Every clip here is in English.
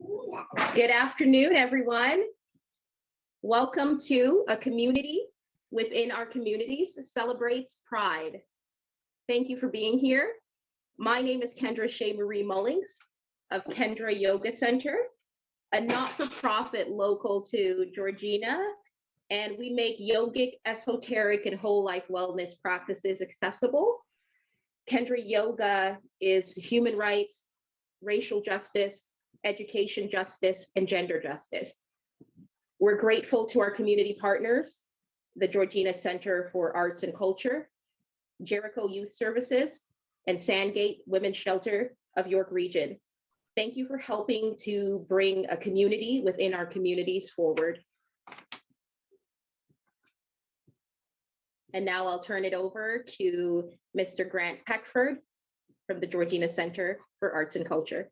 Good afternoon, everyone. Welcome to A Community Within Our Communities Celebrates Pride. Thank you for being here. My name is Kendra Shea Marie Mullings of Kendra Yoga Center, a not-for-profit local to Georgina, and we make yogic, esoteric, and whole life wellness practices accessible. Kendra Yoga is human rights, racial justice, education justice, and gender justice. We're grateful to our community partners, the Georgina Center for Arts and Culture, Jericho Youth Services, and Sandgate Women's Shelter of York Region. Thank you for helping to bring a community within our communities forward. And now I'll turn it over to Mr. Grant Peckford from the Georgina Center for Arts and Culture.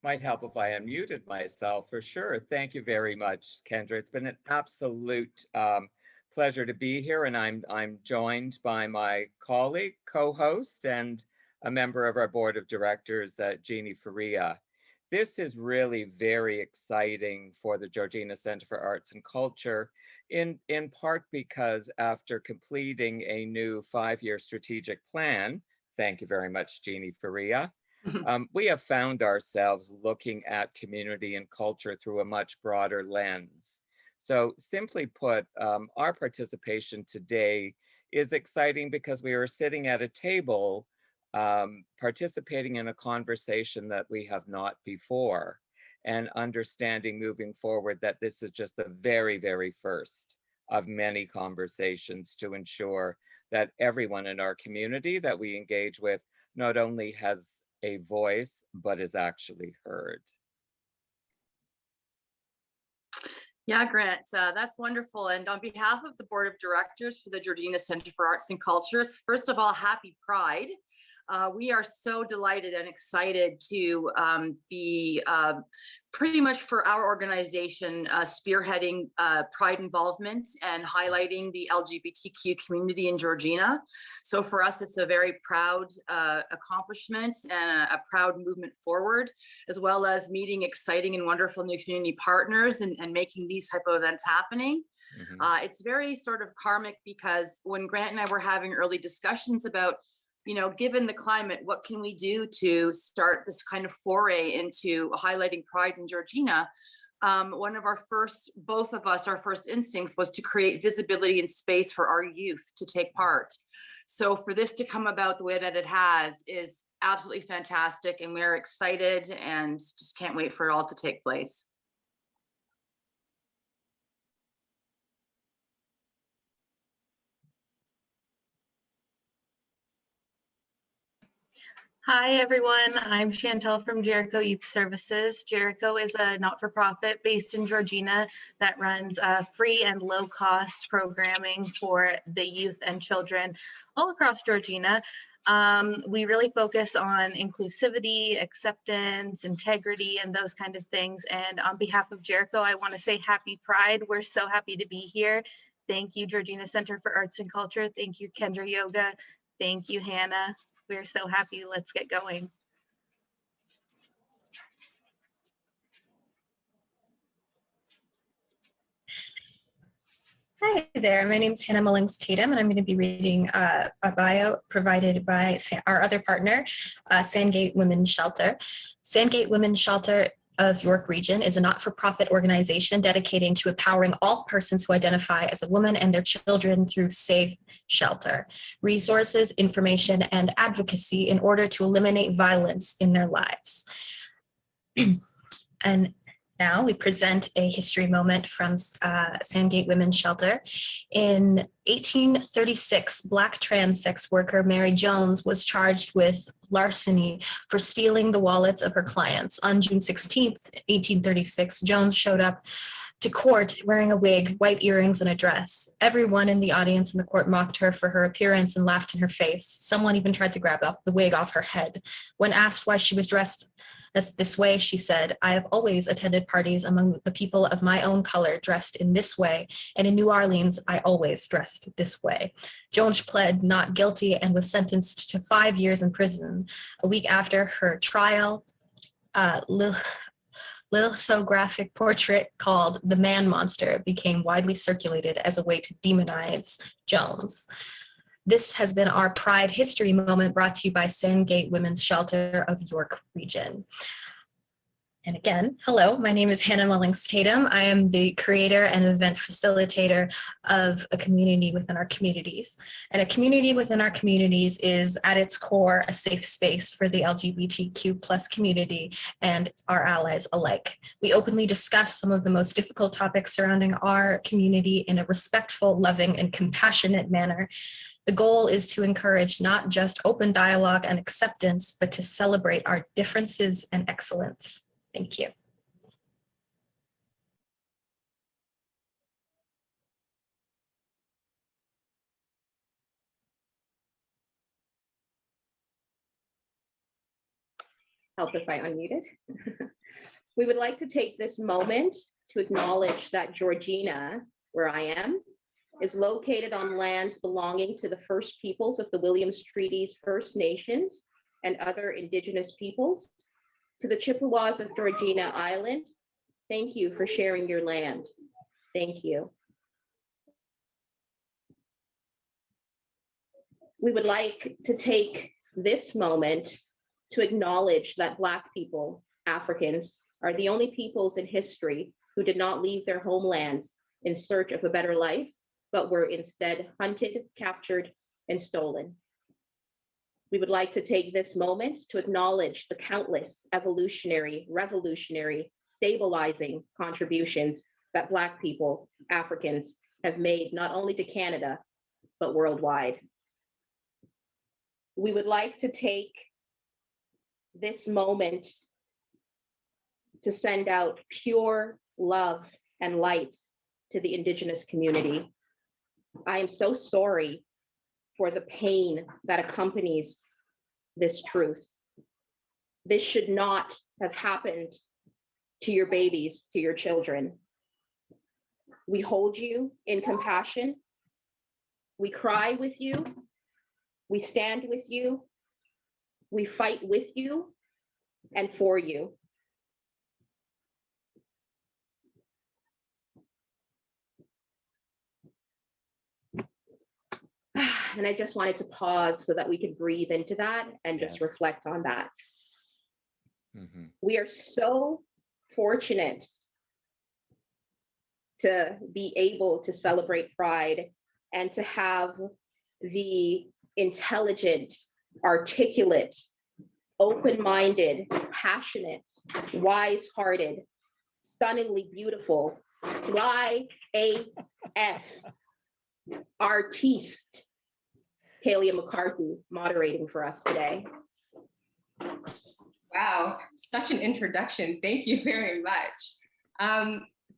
Might help if I unmuted myself for sure. Thank you very much, Kendra. It's been an absolute pleasure to be here, and I'm joined by my colleague, co-host, and a member of our board of directors, Jeannie Faria. This is really very exciting for the Georgina Center for Arts and Culture, in part because after completing a new 5-year strategic plan, thank you very much, Jeannie Faria, we have found ourselves looking at community and culture through a much broader lens. So simply put, our participation today is exciting because we are sitting at a table participating in a conversation that we have not before, and understanding moving forward that this is just the very, very first of many conversations to ensure that everyone in our community that we engage with not only has a voice, but is actually heard. Yeah, Grant, that's wonderful. And on behalf of the board of directors for the Georgina Center for Arts and Cultures, first of all, happy Pride. We are so delighted and excited to be pretty much for our organization spearheading Pride involvement and highlighting the LGBTQ community in Georgina. So for us, it's a very proud accomplishment and a proud movement forward, as well as meeting exciting and wonderful new community partners and making these type of events happening. Mm-hmm. It's very sort of karmic because when Grant and I were having early discussions about, you know, given the climate, what can we do to start this kind of foray into highlighting Pride in Georgina? One of our both of us, our first instincts was to create visibility and space for our youth to take part. So for this to come about the way that it has is absolutely fantastic, and we're excited and just can't wait for it all to take place. Hi, everyone. I'm Chantel from Jericho Youth Services. Jericho is a not-for-profit based in Georgina that runs free and low-cost programming for the youth and children all across Georgina. We really focus on inclusivity, acceptance, integrity, and those kind of things. And on behalf of Jericho, I want to say happy Pride. We're so happy to be here. Thank you, Georgina Center for Arts and Culture. Thank you, Kendra Yoga. Thank you, Hannah. We're so happy. Let's get going. Hi there, my name is Hannah Mullings Tatum, and I'm going to be reading a bio provided by our other partner, Sandgate Women's Shelter. Sandgate Women's Shelter of York Region is a not-for-profit organization dedicating to empowering all persons who identify as a woman and their children through safe shelter, resources, information, and advocacy in order to eliminate violence in their lives. And now we present a history moment from Sandgate Women's Shelter. In 1836, Black trans sex worker Mary Jones was charged with larceny for stealing the wallets of her clients. On June 16th, 1836, Jones showed up to court wearing a wig, white earrings, and a dress. Everyone in the audience in the court mocked her for her appearance and laughed in her face. Someone even tried to grab the wig off her head. When asked why she was dressed As this way, she said, I have always attended parties among the people of my own color dressed in this way, and in New Orleans, I always dressed this way. Jones pled not guilty and was sentenced to 5 years in prison. A week after her trial, lithographic portrait called The Man Monster became widely circulated as a way to demonize Jones. This has been our Pride History Moment, brought to you by Sandgate Women's Shelter of York Region. And again, hello, my name is Hannah Mullings Tatum. I am the creator and event facilitator of a community within our communities. And a community within our communities is at its core a safe space for the LGBTQ plus community and our allies alike. We openly discuss some of the most difficult topics surrounding our community in a respectful, loving, and compassionate manner. The goal is to encourage not just open dialogue and acceptance, but to celebrate our differences and excellence. Thank you. Help if I unmuted. We would like to take this moment to acknowledge that Georgina, where I am, is located on lands belonging to the First Peoples of the Williams Treaties First Nations and other Indigenous peoples. To the Chippewas of Georgina Island, thank you for sharing your land. Thank you. We would like to take this moment to acknowledge that Black people, Africans, are the only peoples in history who did not leave their homelands in search of a better life, but were instead hunted, captured, and stolen. We would like to take this moment to acknowledge the countless evolutionary, revolutionary, stabilizing contributions that Black people, Africans, have made not only to Canada, but worldwide. We would like to take this moment to send out pure love and light to the Indigenous community. I am so sorry for the pain that accompanies this truth. This should not have happened to your babies, to your children. We hold you in compassion. We cry with you. We stand with you. We fight with you and for you. And I just wanted to pause so that we could breathe into that and just Yes. reflect on that. Mhm. We are so fortunate to be able to celebrate Pride and to have the intelligent, articulate, open-minded, passionate, wise-hearted, stunningly beautiful, fly AF artiste, Kalia McCarthy, moderating for us today. Wow, such an introduction. Thank you very much.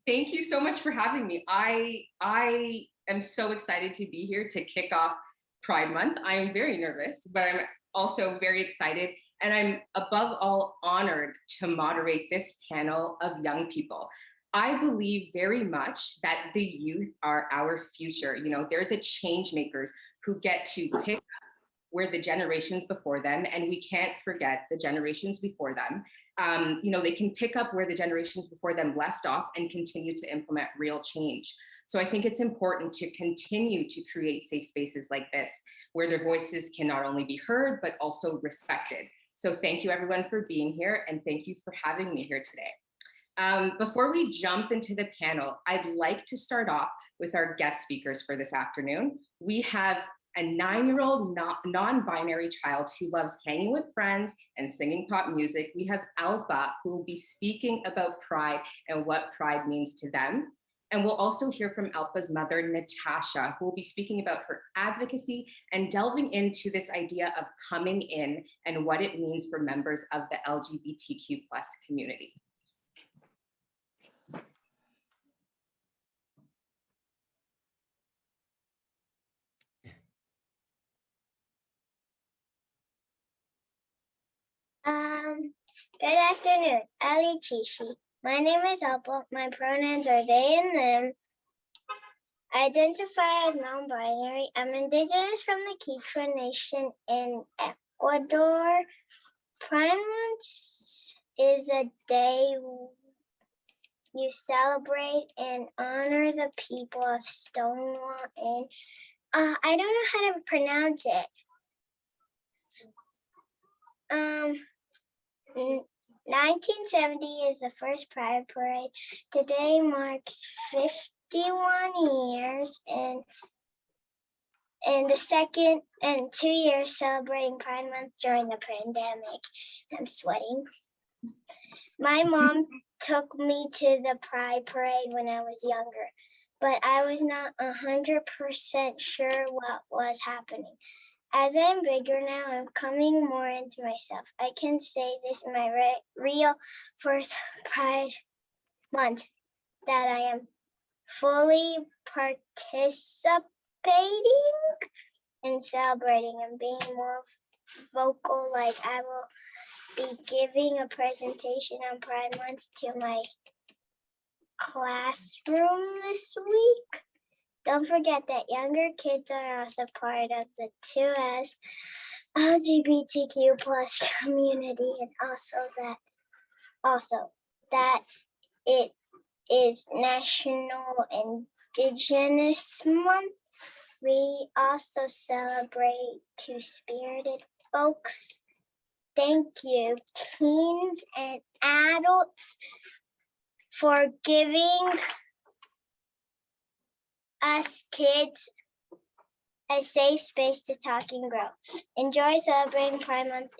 Thank you so much for having me. I am so excited to be here to kick off Pride Month. I am very nervous, but I'm also very excited. And I'm above all honored to moderate this panel of young people. I believe very much that the youth are our future. You know, they're the change makers who get to pick up where the generations before them, and we can't forget the generations before them. You know, they can pick up where the generations before them left off and continue to implement real change. So I think it's important to continue to create safe spaces like this, where their voices can not only be heard, but also respected. So thank you everyone for being here, and thank you for having me here today. Before we jump into the panel, I'd like to start off with our guest speakers for this afternoon. We have a 9-year-old non-binary child who loves hanging with friends and singing pop music. We have Alba, who will be speaking about Pride and what Pride means to them. And we'll also hear from Alpa's mother, Natasha, who will be speaking about her advocacy and delving into this idea of coming in and what it means for members of the LGBTQ+ community. Good afternoon, Ali Chishi. My name is Alpa. My pronouns are they and them. I identify as non-binary. I'm indigenous from the Quechua Nation in Ecuador. Pride Month is a day you celebrate and honor the people of Stonewall, and I don't know how to pronounce it. 1970 is the first Pride Parade. Today marks 51 years, and the second and 2 years celebrating Pride Month during the pandemic. I'm sweating. My mom took me to the Pride Parade when I was younger, but I was not 100% sure what was happening. As I'm bigger now, I'm coming more into myself. I can say this is my real first Pride Month that I am fully participating and celebrating and being more vocal. Like I will be giving a presentation on Pride Month to my classroom this week. Don't forget that younger kids are also part of the 2S LGBTQ plus community, and also that it is National Indigenous Month. We also celebrate two-spirited folks. Thank you, teens and adults, for giving us kids a safe space to talk and grow. Enjoy celebrating Pride Month.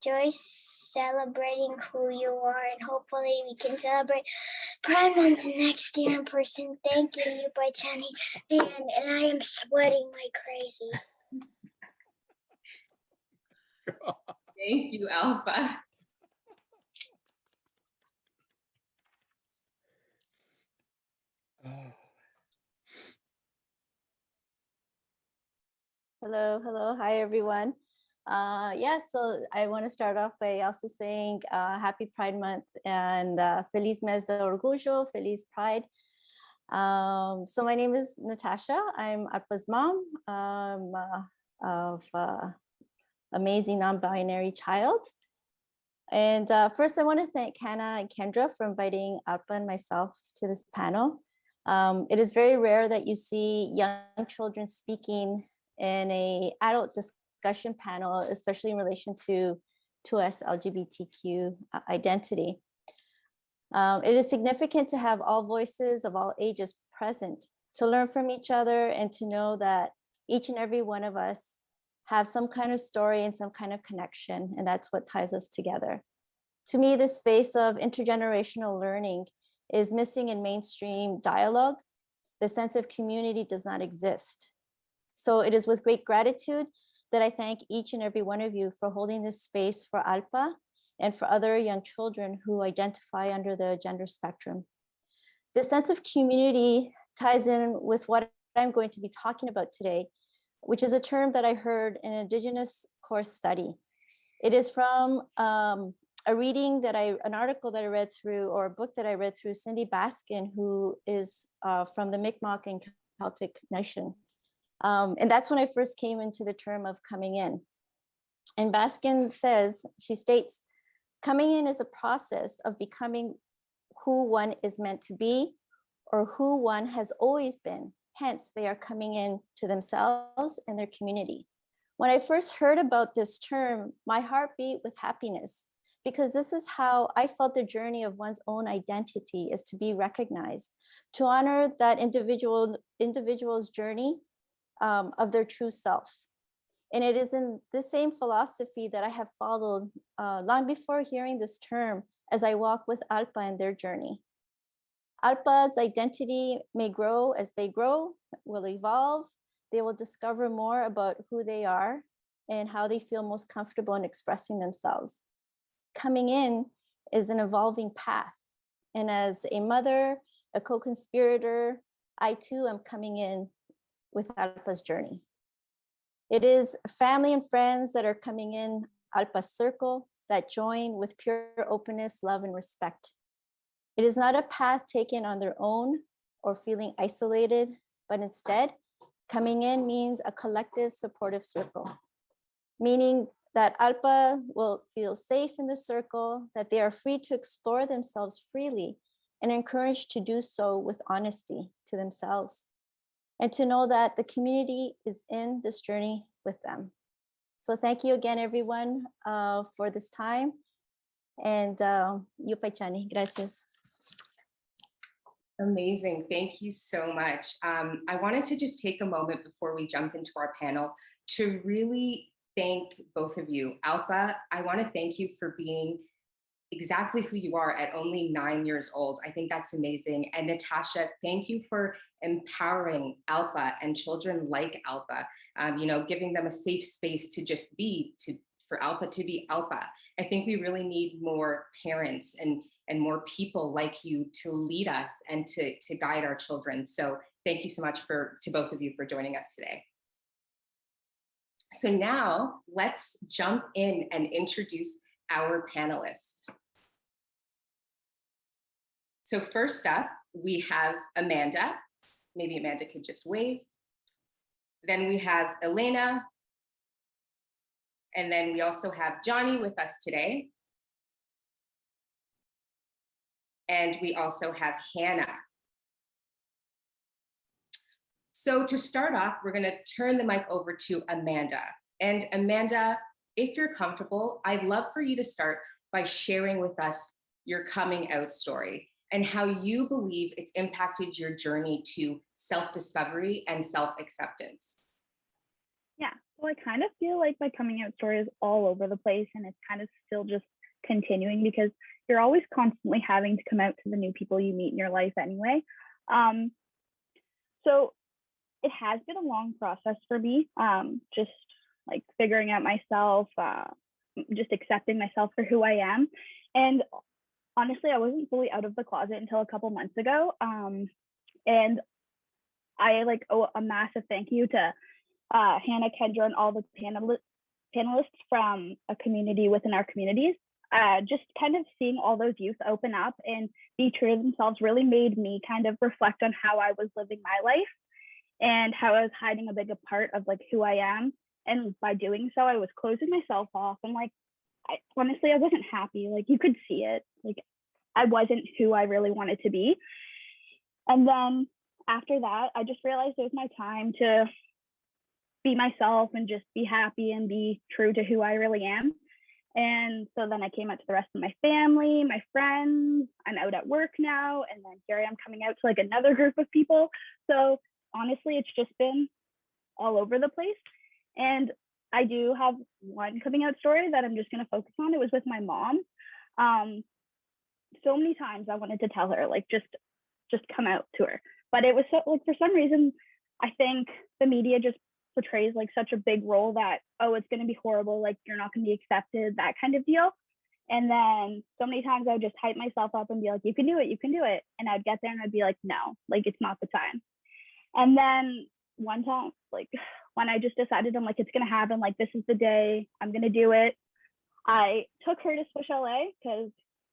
Enjoy celebrating who you are, and hopefully we can celebrate Pride Month next year in person. Thank you, by Jenny. And I am sweating like crazy. Thank you, Alpha. Oh. Hello, hi everyone. So I want to start off by also saying Happy Pride Month and Feliz Mes de Orgullo, Feliz Pride. So my name is Natasha. I'm Alpa's mom of amazing non-binary child. And first I want to thank Hannah and Kendra for inviting Alpa and myself to this panel. It is very rare that you see young children speaking in an adult discussion panel, especially in relation to 2S LGBTQ identity. It is significant to have all voices of all ages present, to learn from each other and to know that each and every one of us have some kind of story and some kind of connection, and that's what ties us together. To me, this space of intergenerational learning is missing in mainstream dialogue. The sense of community does not exist. So it is with great gratitude that I thank each and every one of you for holding this space for Alpa and for other young children who identify under the gender spectrum. This sense of community ties in with what I'm going to be talking about today, which is a term that I heard in an Indigenous course study. It is from an article that I read through, or a book that I read through Cindy Baskin, who is from the Mi'kmaq and Celtic Nation. And that's when I first came into the term of coming in. And Baskin she states, coming in is a process of becoming who one is meant to be or who one has always been. Hence, they are coming in to themselves and their community. When I first heard about this term, my heart beat with happiness, because this is how I felt the journey of one's own identity is to be recognized, to honor that individual's journey of their true self. And it is in the same philosophy that I have followed long before hearing this term as I walk with Alpa in their journey. Alpa's identity may grow as they grow, will evolve. They will discover more about who they are and how they feel most comfortable in expressing themselves. Coming in is an evolving path. And as a mother, a co-conspirator, I too am coming in with Alpa's journey. It is family and friends that are coming in Alpa Circle that join with pure openness, love, and respect. It is not a path taken on their own or feeling isolated, but instead, coming in means a collective supportive circle, meaning that Alpa will feel safe in the circle, that they are free to explore themselves freely and encouraged to do so with honesty to themselves, and to know that the community is in this journey with them. So thank you again, everyone, for this time. And Yupay Chani, gracias. Amazing. Thank you so much. I wanted to just take a moment before we jump into our panel to really thank both of you. Alpa, I want to thank you for being exactly who you are at only 9 years old. I think that's amazing. And Natasha, thank you for empowering Alpa and children like Alpa, giving them a safe space to just be, for Alpa to be Alpa. I think we really need more parents and more people like you to lead us and to guide our children. So thank you so much to both of you for joining us today. So now let's jump in and introduce our panelists. So first up, we have Amanda. Maybe Amanda could just wave. Then we have Elena. And then we also have Johnny with us today. And we also have Hannah. So to start off, we're going to turn the mic over to Amanda. And Amanda, if you're comfortable, I'd love for you to start by sharing with us your coming out story and how you believe it's impacted your journey to self-discovery and self-acceptance. Yeah, so I kind of feel like my coming out story is all over the place, and it's kind of still just continuing because you're always constantly having to come out to the new people you meet in your life anyway. So it has been a long process for me, just like figuring out myself, just accepting myself for who I am. And honestly, I wasn't fully out of the closet until a couple months ago. And I owe a massive thank you to Hannah, Kendra, and all the panelists from a community within our communities. Just kind of seeing all those youth open up and be true to themselves really made me kind of reflect on how I was living my life and how I was hiding a big part of who I am. And by doing so, I was closing myself off. And honestly, I wasn't happy. You could see it. I wasn't who I really wanted to be. And then after that, I just realized it was my time to be myself and just be happy and be true to who I really am. And so then I came out to the rest of my family, my friends. I'm out at work now. And then here I am coming out to another group of people. So honestly, it's just been all over the place. And I do have one coming out story that I'm just going to focus on. It was with my mom. So many times I wanted to tell her, just come out to her. But it was so, for some reason, I think the media just portrays such a big role that, oh, it's going to be horrible, you're not going to be accepted, that kind of deal. And then so many times I would just hype myself up and be like, you can do it, you can do it. And I'd get there and I'd be like, no, it's not the time. And then one time, when I just decided, I'm it's going to happen, this is the day, I'm going to do it. I took her to Swish LA because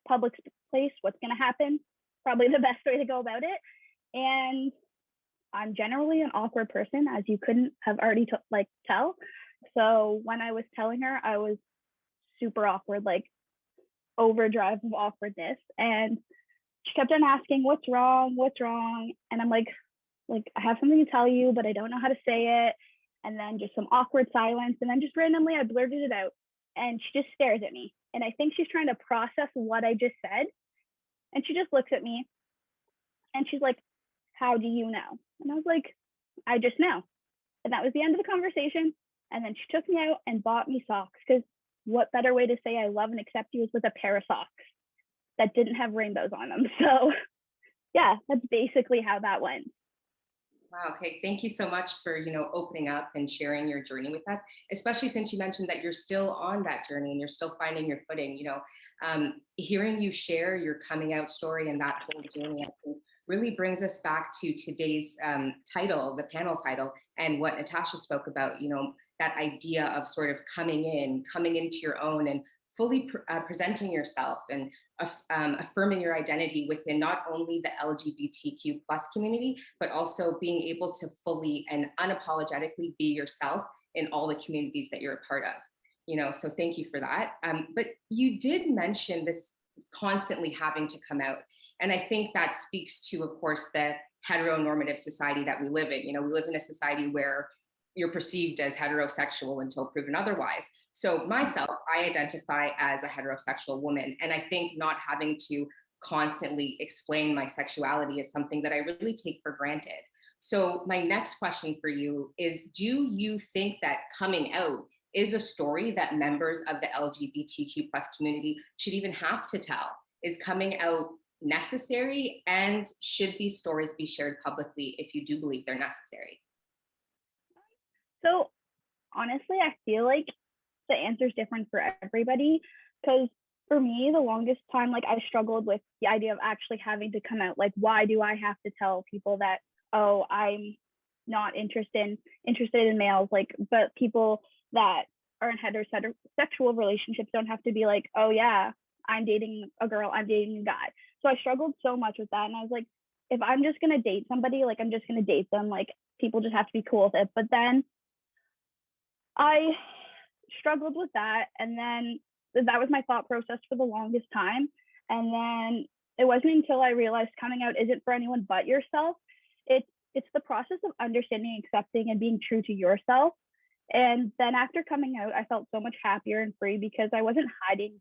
public place, what's going to happen? Probably the best way to go about it. And I'm generally an awkward person, as you couldn't have already tell. So when I was telling her, I was super awkward, overdrive of awkwardness. And she kept on asking, what's wrong? What's wrong? And I'm like, I have something to tell you, but I don't know how to say it. And then just some awkward silence. And then just randomly, I blurted it out. And she just stares at me. And I think she's trying to process what I just said. And she just looks at me. And she's like, how do you know? And I was like, I just know. And that was the end of the conversation. And then she took me out and bought me socks, because what better way to say I love and accept you is with a pair of socks that didn't have rainbows on them. So yeah, that's basically how that went. Wow, okay, thank you so much for, opening up and sharing your journey with us, especially since you mentioned that you're still on that journey and you're still finding your footing. Hearing you share your coming out story and that whole journey, I think, really brings us back to today's title, the panel title, and what Natasha spoke about, that idea of sort of coming into your own and fully presenting yourself and affirming your identity within not only the LGBTQ plus community, but also being able to fully and unapologetically be yourself in all the communities that you're a part of. You know, so thank you for that. But you did mention this constantly having to come out. And I think that speaks to, of course, the heteronormative society that we live in. You know, we live in a society where you're perceived as heterosexual until proven otherwise. So myself, I identify as a heterosexual woman. And I think not having to constantly explain my sexuality is something that I really take for granted. So my next question for you is, do you think that coming out is a story that members of the LGBTQ plus community should even have to tell? Is coming out necessary? And should these stories be shared publicly if you do believe they're necessary? So honestly, I feel like the answer is different for everybody, because for me, the longest time, like I struggled with the idea of actually having to come out. Like, why do I have to tell people that, oh, I'm not interested in males? Like, but people that are in heterosexual relationships don't have to be like, oh yeah, I'm dating a girl, I'm dating a guy. So I struggled so much with that. And I was like, if I'm just gonna date somebody, like I'm just gonna date them, like people just have to be cool with it. But then I struggled with that. And then that was my thought process for the longest time. And then it wasn't until I realized coming out isn't for anyone but yourself. It's the process of understanding, accepting, and being true to yourself. And then after coming out, I felt so much happier and free because I wasn't hiding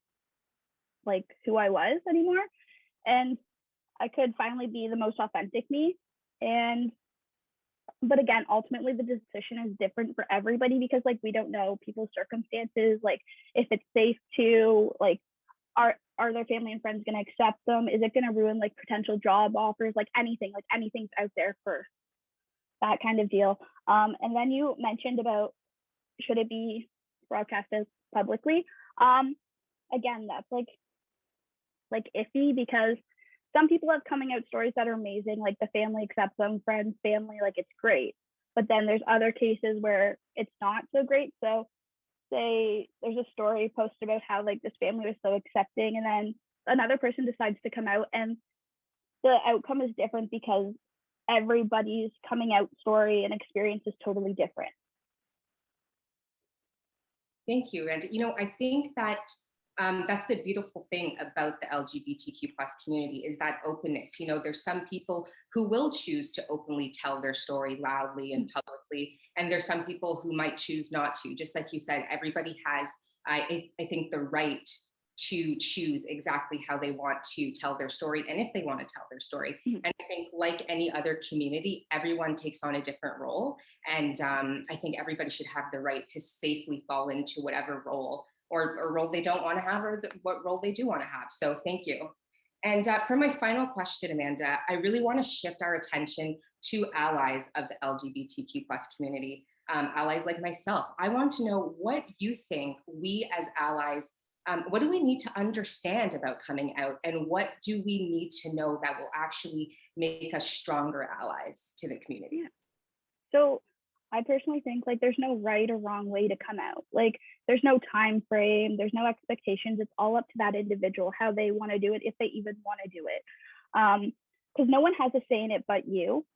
like who I was anymore. And I could finally be the most authentic me. But again, ultimately the decision is different for everybody because like we don't know people's circumstances, like if it's safe to, like are their family and friends going to accept them? Is it going to ruin like potential job offers? Like anything's out there for that kind of deal. And then you mentioned about should it be broadcasted publicly? Again, that's like iffy because some people have coming out stories that are amazing, like the family accepts them, friends, family, like it's great. But then there's other cases where it's not so great. So say there's a story posted about how like this family was so accepting, and then another person decides to come out and the outcome is different because everybody's coming out story and experience is totally different. Thank you. And, you know, I think that that's the beautiful thing about the LGBTQ plus community is that openness. You know, there's some people who will choose to openly tell their story loudly and publicly, and there's some people who might choose not to. Just like you said, everybody has, I think, the right to choose exactly how they want to tell their story and if they want to tell their story. And I think like any other community, everyone takes on a different role. And I think everybody should have the right to safely fall into whatever role or role they don't want to have or what role they do want to have. So thank you. And for my final question, Amanda, I really want to shift our attention to allies of the LGBTQ plus community, allies like myself. I want to know what you think we as allies, what do we need to understand about coming out, and what do we need to know that will actually make us stronger allies to the community? Yeah. So I personally think like there's no right or wrong way to come out. Like there's no time frame, there's no expectations. It's all up to that individual, how they want to do it, if they even want to do it. Because no one has a say in it but you.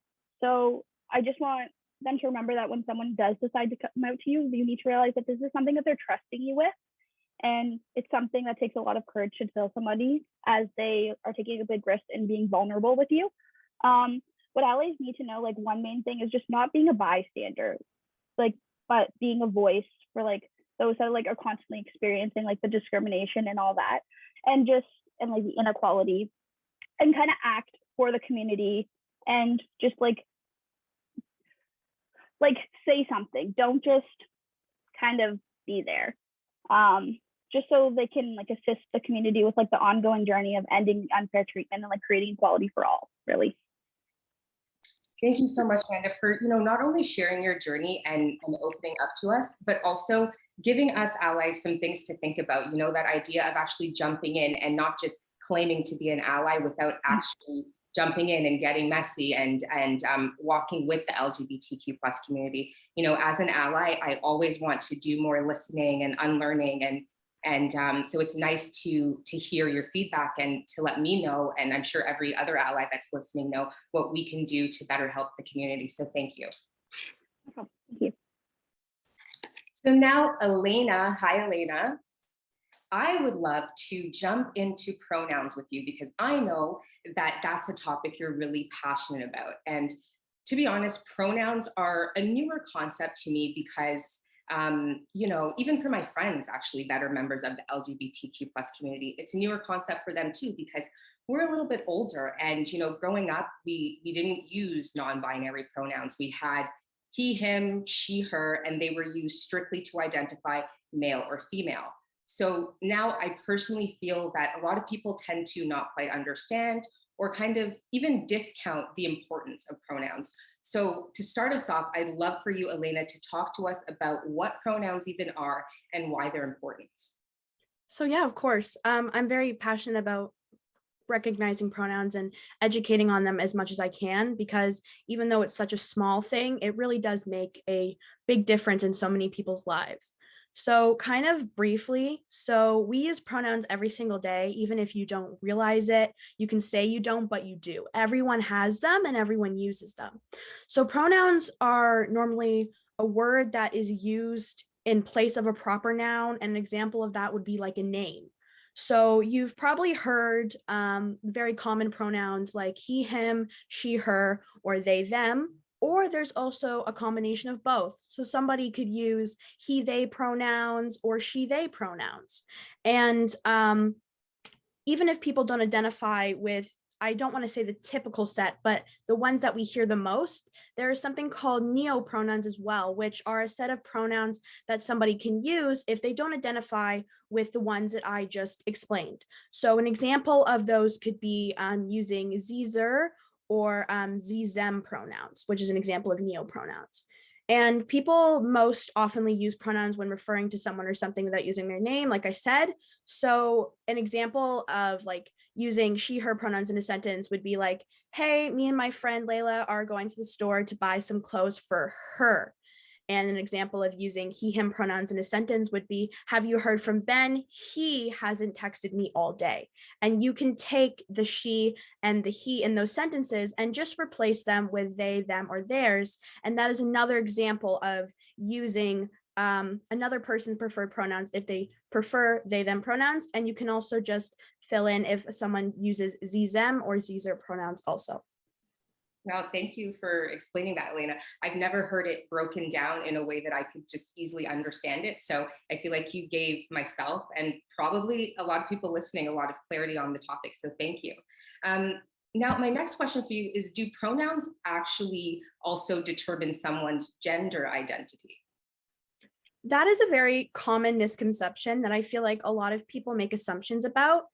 So I just want them to remember that when someone does decide to come out to you, you need to realize that this is something that they're trusting you with. And it's something that takes a lot of courage to tell somebody as they are taking a big risk and being vulnerable with you. What allies need to know, like one main thing is just not being a bystander, like, but being a voice for like those that like are constantly experiencing like the discrimination and all that, and like the inequality, and kind of act for the community and just like say something. Don't just kind of be there. Just so they can like assist the community with like the ongoing journey of ending unfair treatment and like creating equality for all, really. Thank you so much, Amanda, for not only sharing your journey and opening up to us, but also giving us allies some things to think about. That idea of actually jumping in and not just claiming to be an ally without actually jumping in and getting messy and walking with the LGBTQ plus community. You know, as an ally, I always want to do more listening and unlearning, and so it's nice to hear your feedback and to let me know, and I'm sure every other ally that's listening know what we can do to better help the community. So thank you. Thank you. So now, Elena, hi Elena. I would love to jump into pronouns with you because I know that that's a topic you're really passionate about. And to be honest, pronouns are a newer concept to me because, you know, even for my friends actually that are members of the LGBTQ plus community, it's a newer concept for them too, because we're a little bit older and, you know, growing up, we didn't use non-binary pronouns. We had he, him, she, her, and they were used strictly to identify male or female. So now I personally feel that a lot of people tend to not quite understand or kind of even discount the importance of pronouns. So to start us off, I'd love for you, Elena, to talk to us about what pronouns even are and why they're important. So yeah, of course. I'm very passionate about recognizing pronouns and educating on them as much as I can, because even though it's such a small thing, it really does make a big difference in so many people's lives. So kind of briefly, so we use pronouns every single day, even if you don't realize it. You can say you don't, but you do. Everyone has them and everyone uses them. So pronouns are normally a word that is used in place of a proper noun. And an example of that would be like a name. So you've probably heard very common pronouns like he, him, she, her, or they, them, or there's also a combination of both. So somebody could use he, they pronouns or she, they pronouns. And even if people don't identify with, I don't want to say the typical set, but the ones that we hear the most, there is something called neopronouns as well, which are a set of pronouns that somebody can use if they don't identify with the ones that I just explained. So an example of those could be using ze-zer or ze-them pronouns, which is an example of neopronouns. And people most oftenly use pronouns when referring to someone or something without using their name, like I said. So an example of like using she, her pronouns in a sentence would be like, hey, me and my friend Layla are going to the store to buy some clothes for her. And an example of using he, him pronouns in a sentence would be, have you heard from Ben? He hasn't texted me all day. And you can take the she and the he in those sentences and just replace them with they, them, or theirs. And that is another example of using another person's preferred pronouns if they prefer they, them pronouns. And you can also just fill in if someone uses ze, them, or ze-zer pronouns also. Well, thank you for explaining that, Elena. I've never heard it broken down in a way that I could just easily understand it. So I feel like you gave myself and probably a lot of people listening a lot of clarity on the topic. So thank you. Now, my next question for you is, do pronouns actually also determine someone's gender identity? That is a very common misconception that I feel like a lot of people make assumptions about.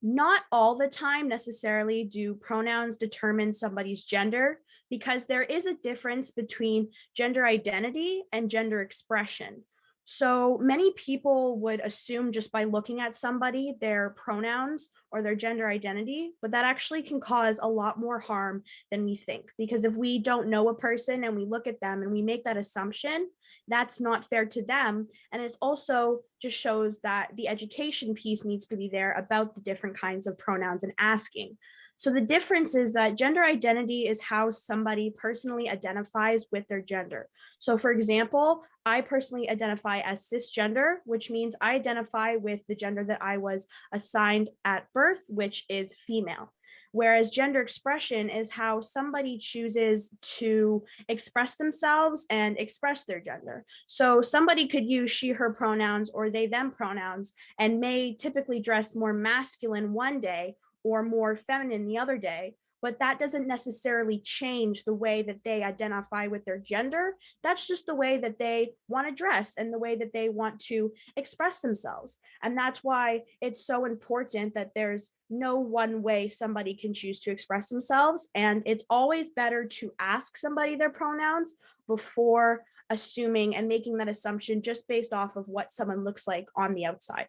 Not all the time necessarily do pronouns determine somebody's gender, because there is a difference between gender identity and gender expression. So many people would assume just by looking at somebody, their pronouns or their gender identity, but that actually can cause a lot more harm than we think. Because if we don't know a person and we look at them and we make that assumption, that's not fair to them. And it's also just shows that the education piece needs to be there about the different kinds of pronouns and asking. So the difference is that gender identity is how somebody personally identifies with their gender. So for example, I personally identify as cisgender, which means I identify with the gender that I was assigned at birth, which is female. Whereas gender expression is how somebody chooses to express themselves and express their gender. So somebody could use she, her pronouns or they, them pronouns and may typically dress more masculine one day or more feminine the other day, but that doesn't necessarily change the way that they identify with their gender. That's just the way that they want to dress and the way that they want to express themselves. And that's why it's so important that there's no one way somebody can choose to express themselves. And it's always better to ask somebody their pronouns before assuming and making that assumption just based off of what someone looks like on the outside.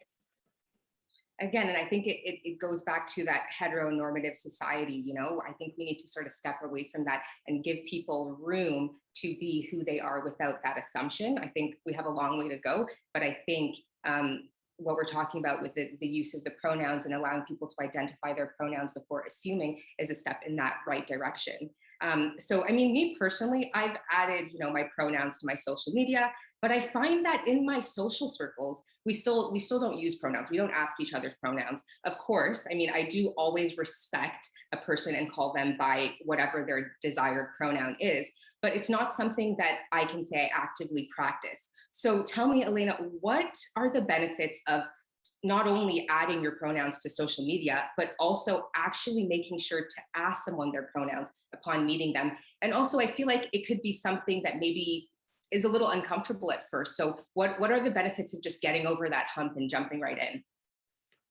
again, and I think it goes back to that heteronormative society, you know, I think we need to sort of step away from that and give people room to be who they are without that assumption. I think we have a long way to go, but I think what we're talking about with the use of the pronouns and allowing people to identify their pronouns before assuming is a step in that right direction. So, I mean, me personally, I've added, you know, my pronouns to my social media, but I find that in my social circles, we still don't use pronouns. We don't ask each other's pronouns. Of course, I mean, I do always respect a person and call them by whatever their desired pronoun is, but it's not something that I can say I actively practice. So tell me, Elena, what are the benefits of not only adding your pronouns to social media, but also actually making sure to ask someone their pronouns upon meeting them? And also, I feel like it could be something that maybe is a little uncomfortable at first. So what are the benefits of just getting over that hump and jumping right in?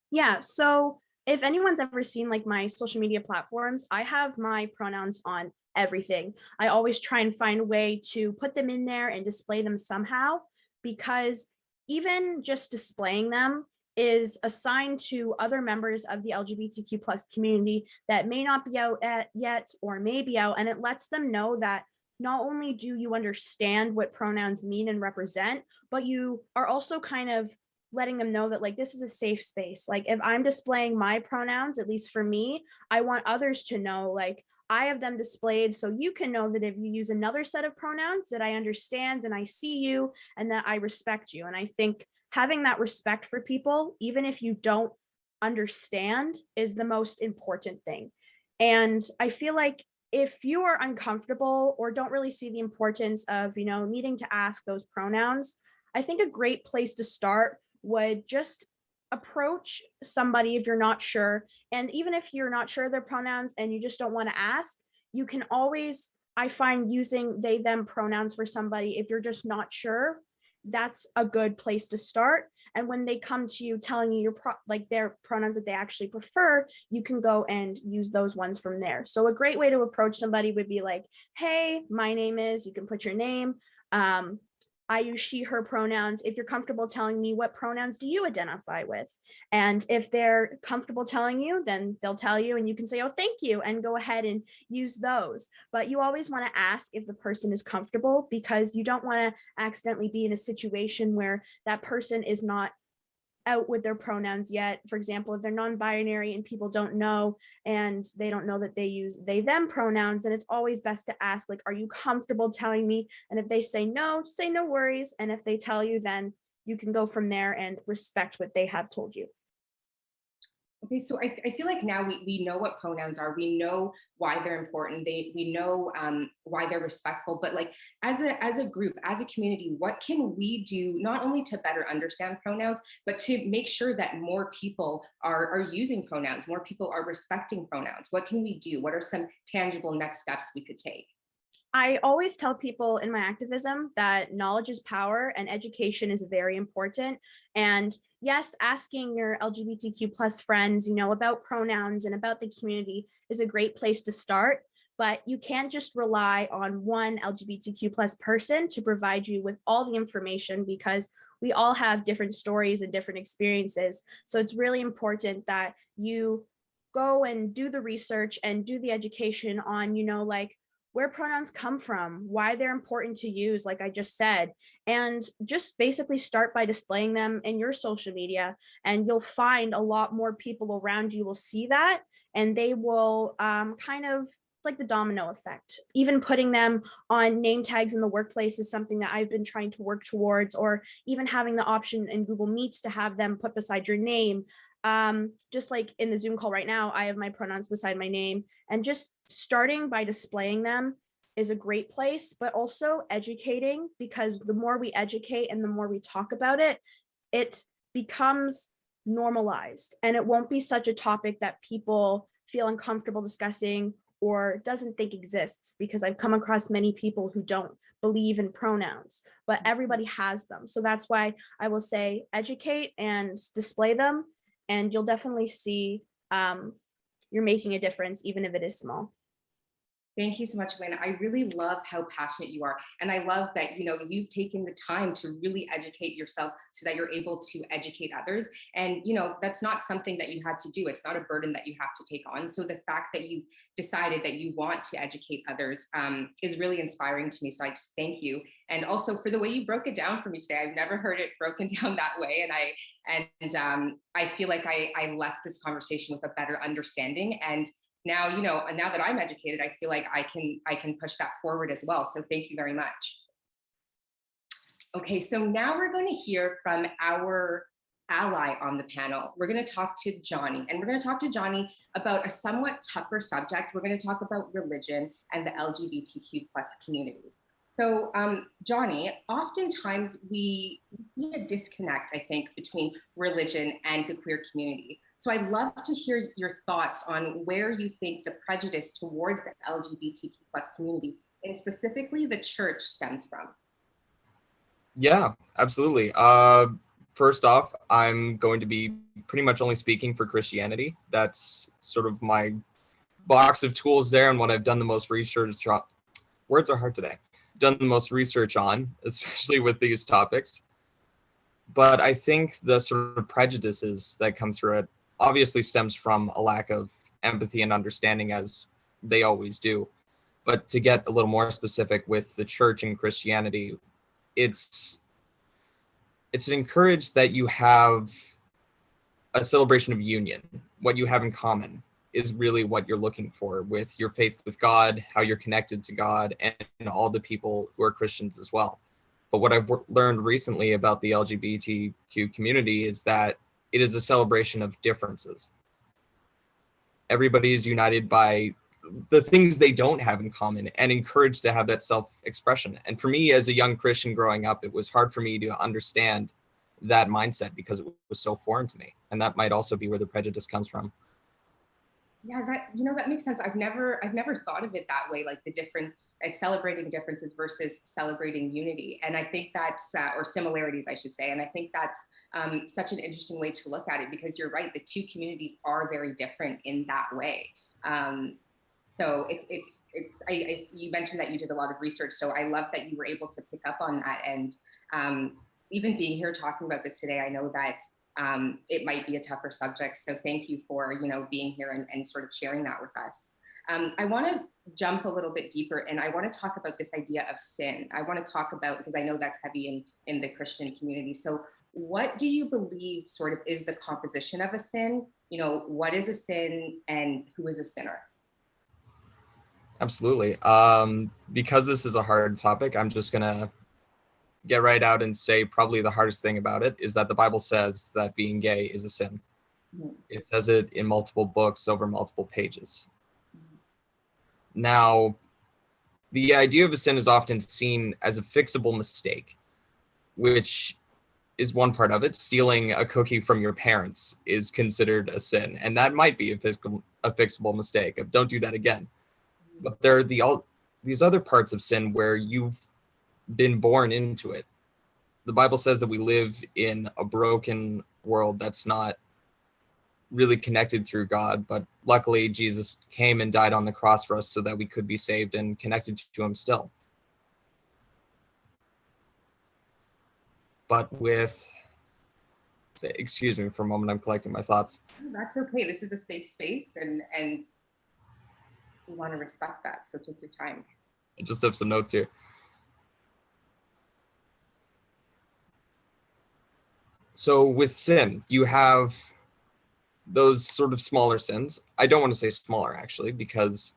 Yeah, so if anyone's ever seen like my social media platforms, I have my pronouns on everything. I always try and find a way to put them in there and display them somehow, because even just displaying them is a sign to other members of the LGBTQ plus community that may not be out yet or may be out, and it lets them know that not only do you understand what pronouns mean and represent, but you are also kind of letting them know that like this is a safe space. Like if I'm displaying my pronouns, at least for me, I want others to know like I have them displayed so you can know that if you use another set of pronouns that I understand and I see you and that I respect you. And I think having that respect for people, even if you don't understand, is the most important thing. And I feel like if you are uncomfortable or don't really see the importance of, you know, needing to ask those pronouns, I think a great place to start would just approach somebody if you're not sure. And even if you're not sure their pronouns and you just don't want to ask, you can always, I find using they, them pronouns for somebody, if you're just not sure, that's a good place to start. And when they come to you telling you like their pronouns that they actually prefer, you can go and use those ones from there. So a great way to approach somebody would be like, hey, my name is, you can put your name. I use she, her pronouns. If you're comfortable telling me, what pronouns do you identify with? And if they're comfortable telling you, then they'll tell you and you can say, oh, thank you, and go ahead and use those. But you always want to ask if the person is comfortable, because you don't want to accidentally be in a situation where that person is not out with their pronouns yet. For example, if they're non-binary and people don't know and they don't know that they use they, them pronouns, then it's always best to ask, like, are you comfortable telling me? And if they say no, say no worries. And if they tell you, then you can go from there and respect what they have told you. Okay, so I feel like now we know what pronouns are. We know why they're important. We know why they're respectful. But like as a group, as a community, what can we do not only to better understand pronouns, but to make sure that more people are using pronouns, more people are respecting pronouns? What can we do? What are some tangible next steps we could take? I always tell people in my activism that knowledge is power and education is very important. And yes, asking your LGBTQ plus friends, you know, about pronouns and about the community is a great place to start, but you can't just rely on one LGBTQ plus person to provide you with all the information, because we all have different stories and different experiences. So it's really important that you go and do the research and do the education on, you know, like where pronouns come from, why they're important to use, like I just said, and just basically start by displaying them in your social media, and you'll find a lot more people around you will see that, and they will kind of, it's like the domino effect. Even putting them on name tags in the workplace is something that I've been trying to work towards, or even having the option in Google Meets to have them put beside your name. Just like in the Zoom call right now, I have my pronouns beside my name, and just starting by displaying them is a great place, but also educating, because the more we educate and the more we talk about it, it becomes normalized, and it won't be such a topic that people feel uncomfortable discussing or doesn't think exists, because I've come across many people who don't believe in pronouns, but everybody has them. So that's why I will say educate and display them, and you'll definitely see you're making a difference, even if it is small. Thank you so much, Lynn. I really love how passionate you are. And I love that, you've taken the time to really educate yourself so that you're able to educate others. And, that's not something that you had to do. It's not a burden that you have to take on. So the fact that you decided that you want to educate others is really inspiring to me. So I just thank you. And also for the way you broke it down for me today. I've never heard it broken down that way. And I feel like I left this conversation with a better understanding. And now, now that I'm educated, I feel like I can push that forward as well. So thank you very much. Okay, so now we're going to hear from our ally on the panel. We're going to talk to Johnny, and we're going to talk to Johnny about a somewhat tougher subject. We're going to talk about religion and the LGBTQ+ community. So Johnny, oftentimes we see a disconnect, I think, between religion and the queer community. So I'd love to hear your thoughts on where you think the prejudice towards the LGBTQ+ community, and specifically the church, stems from. Yeah, absolutely. First off, I'm going to be pretty much only speaking for Christianity. That's sort of my box of tools there, and what I've done the most research on. Words are hard today. Done the most research on, especially with these topics. But I think the sort of prejudices that come through it obviously stems from a lack of empathy and understanding, as they always do. But to get a little more specific with the church and Christianity, it's encouraged that you have a celebration of union. What you have in common is really what you're looking for with your faith with God, how you're connected to God, and all the people who are Christians as well. But what I've learned recently about the LGBTQ community is that it is a celebration of differences. Everybody is united by the things they don't have in common and encouraged to have that self-expression. And for me, as a young Christian growing up, it was hard for me to understand that mindset because it was so foreign to me. And that might also be where the prejudice comes from. Yeah, that makes sense. I've never thought of it that way, like the different celebrating differences versus celebrating unity. And I think that's, or similarities, I should say. And I think that's such an interesting way to look at it, because you're right, the two communities are very different in that way. So you mentioned that you did a lot of research, so I love that you were able to pick up on that. And even being here talking about this today, I know that it might be a tougher subject. So thank you for, being here and sort of sharing that with us. I want to jump a little bit deeper, and I want to talk about this idea of sin. I want to talk about, because I know that's heavy in the Christian community. So what do you believe sort of is the composition of a sin? What is a sin and who is a sinner? Absolutely. Because this is a hard topic, I'm just going to get right out and say probably the hardest thing about it is that the Bible says that being gay is a sin. Mm-hmm. It says it in multiple books over multiple pages. Mm-hmm. Now, the idea of a sin is often seen as a fixable mistake, which is one part of it. Stealing a cookie from your parents is considered a sin, and that might be a fixable mistake of don't do that again. But there are these other parts of sin where you've been born into it. The Bible says that we live in a broken world that's not really connected through God, but luckily Jesus came and died on the cross for us so that we could be saved and connected to him still. But excuse me for a moment, I'm collecting my thoughts. That's okay. This is a safe space, and we want to respect that, so take your time. I just have some notes here. So with sin, you have those sort of smaller sins. I don't want to say smaller, actually, because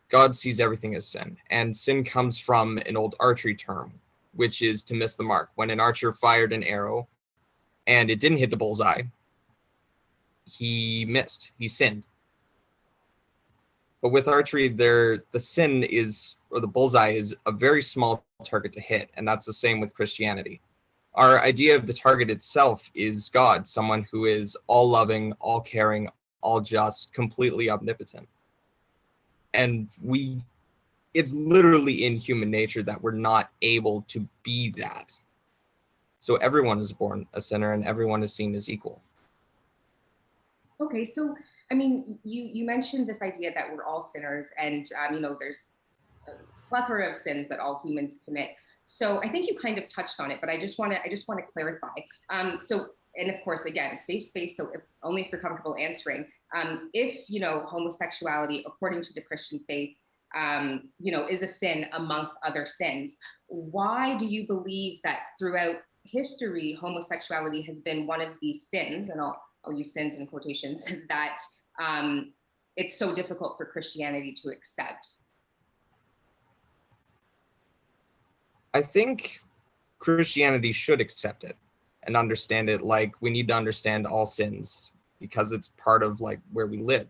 God sees everything as sin. And sin comes from an old archery term, which is to miss the mark. When an archer fired an arrow and it didn't hit the bullseye, he missed, he sinned. But with archery, the sin is, or the bullseye is a very small target to hit. And that's the same with Christianity. Our idea of the target itself is God, someone who is all loving, all caring, all just, completely omnipotent. And it's literally in human nature that we're not able to be that. So everyone is born a sinner and everyone is seen as equal. Okay, so I mean, you mentioned this idea that we're all sinners, and there's a plethora of sins that all humans commit. So I think you kind of touched on it, but I just want to clarify. So, and of course, again, safe space. So if only if you're comfortable answering, if homosexuality, according to the Christian faith, is a sin amongst other sins, why do you believe that throughout history homosexuality has been one of these sins, and I'll use sins in quotations, that it's so difficult for Christianity to accept? I think Christianity should accept it and understand it like we need to understand all sins, because it's part of like where we live.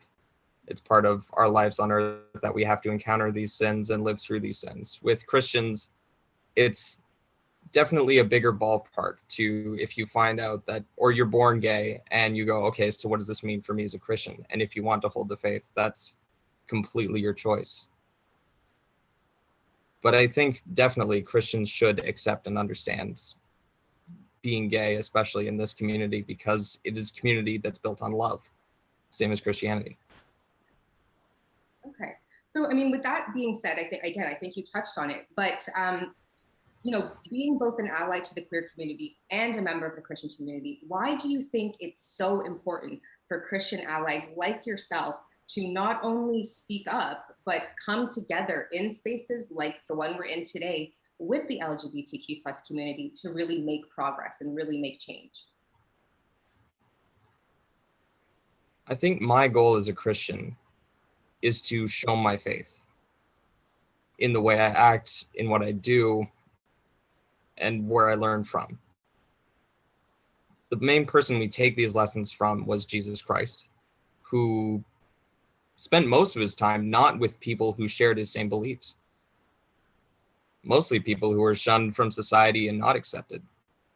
It's part of our lives on earth that we have to encounter these sins and live through these sins. With Christians, it's definitely a bigger ballpark to, if you find out that, or you're born gay and you go, okay, so what does this mean for me as a Christian? And if you want to hold the faith, that's completely your choice. But I think definitely Christians should accept and understand being gay, especially in this community, because it is a community that's built on love, same as Christianity. Okay, so I mean, with that being said, I think you touched on it, but being both an ally to the queer community and a member of the Christian community, why do you think it's so important for Christian allies like yourself to not only speak up, but come together in spaces like the one we're in today with the LGBTQ+ community to really make progress and really make change? I think my goal as a Christian is to show my faith in the way I act, in what I do, and where I learn from. The main person we take these lessons from was Jesus Christ, who spent most of his time not with people who shared his same beliefs. Mostly people who were shunned from society and not accepted.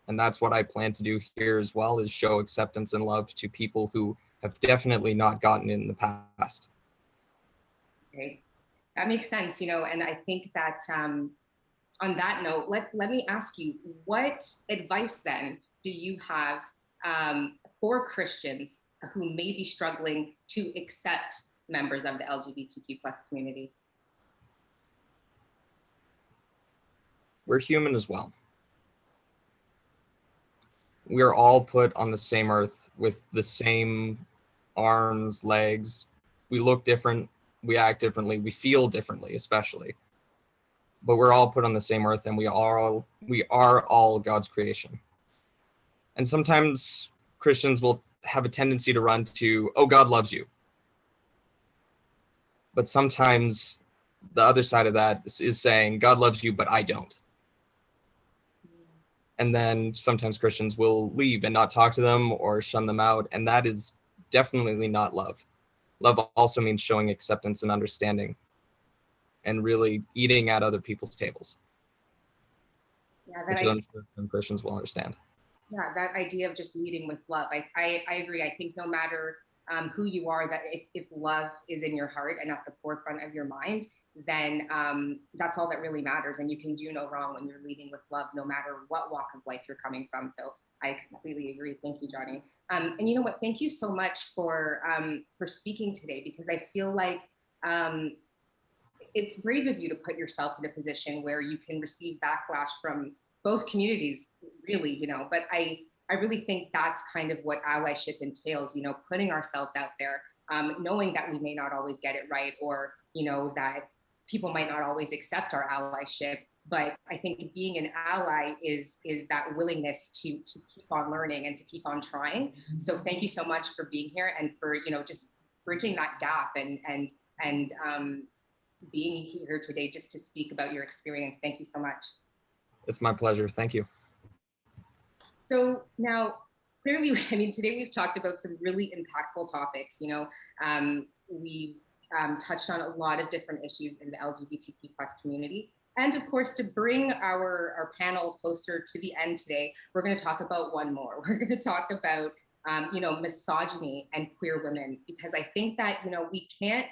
And that's what I plan to do here as well, is show acceptance and love to people who have definitely not gotten it in the past. Okay, that makes sense, and I think that on that note, let me ask you, what advice then do you have for Christians who may be struggling to accept members of the LGBTQ+ community? We're human as well. We are all put on the same earth with the same arms, legs. We look different, we act differently, we feel differently, especially. But we're all put on the same earth, and we are all God's creation. And sometimes Christians will have a tendency to run to, oh, God loves you. But sometimes the other side of that is saying, God loves you, but I don't. And then sometimes Christians will leave and not talk to them or shun them out. And that is definitely not love. Love also means showing acceptance and understanding and really eating at other people's tables. Yeah, which I'm sure some Christians will understand. Yeah, that idea of just leading with love. I agree. I think no matter who you are, that if love is in your heart and at the forefront of your mind, then that's all that really matters. And you can do no wrong when you're leading with love, no matter what walk of life you're coming from. So I completely agree. Thank you, Johnny. And you know what? Thank you so much for speaking today, because I feel like it's brave of you to put yourself in a position where you can receive backlash from both communities, really, but I really think that's kind of what allyship entails, putting ourselves out there, knowing that we may not always get it right, or, that people might not always accept our allyship. But I think being an ally is that willingness to keep on learning and to keep on trying. So thank you so much for being here and for, just bridging that gap and being here today just to speak about your experience. Thank you so much. It's my pleasure. Thank you. So now, clearly, today we've talked about some really impactful topics. We touched on a lot of different issues in the LGBTQ+ community. And of course, to bring our panel closer to the end today, we're going to talk about one more. We're going to talk about, misogyny and queer women, because I think that, we can't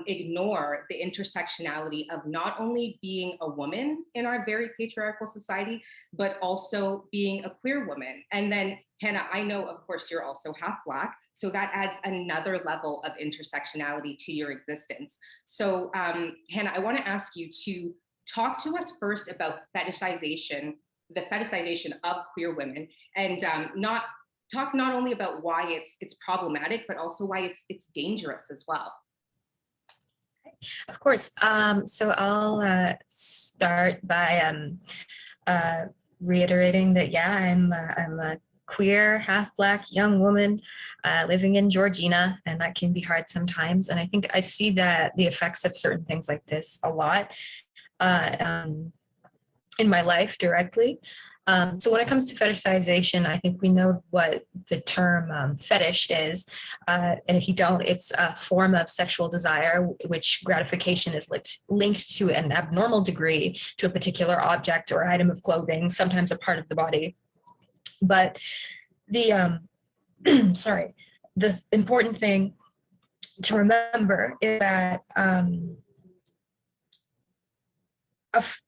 ignore the intersectionality of not only being a woman in our very patriarchal society, but also being a queer woman. And then Hannah, I know, of course, you're also half Black, so that adds another level of intersectionality to your existence. So Hannah, I want to ask you to talk to us first about fetishization, the fetishization of queer women, and talk not only about why it's problematic, but also why it's dangerous as well. Of course. So I'll start by reiterating that, yeah, I'm a queer, half Black young woman living in Georgina, and that can be hard sometimes. And I think I see that the effects of certain things like this a lot in my life directly. So when it comes to fetishization, I think we know what the term fetish is. And if you don't, it's a form of sexual desire, which gratification is linked to an abnormal degree to a particular object or item of clothing, sometimes a part of the body. But the, the important thing to remember is that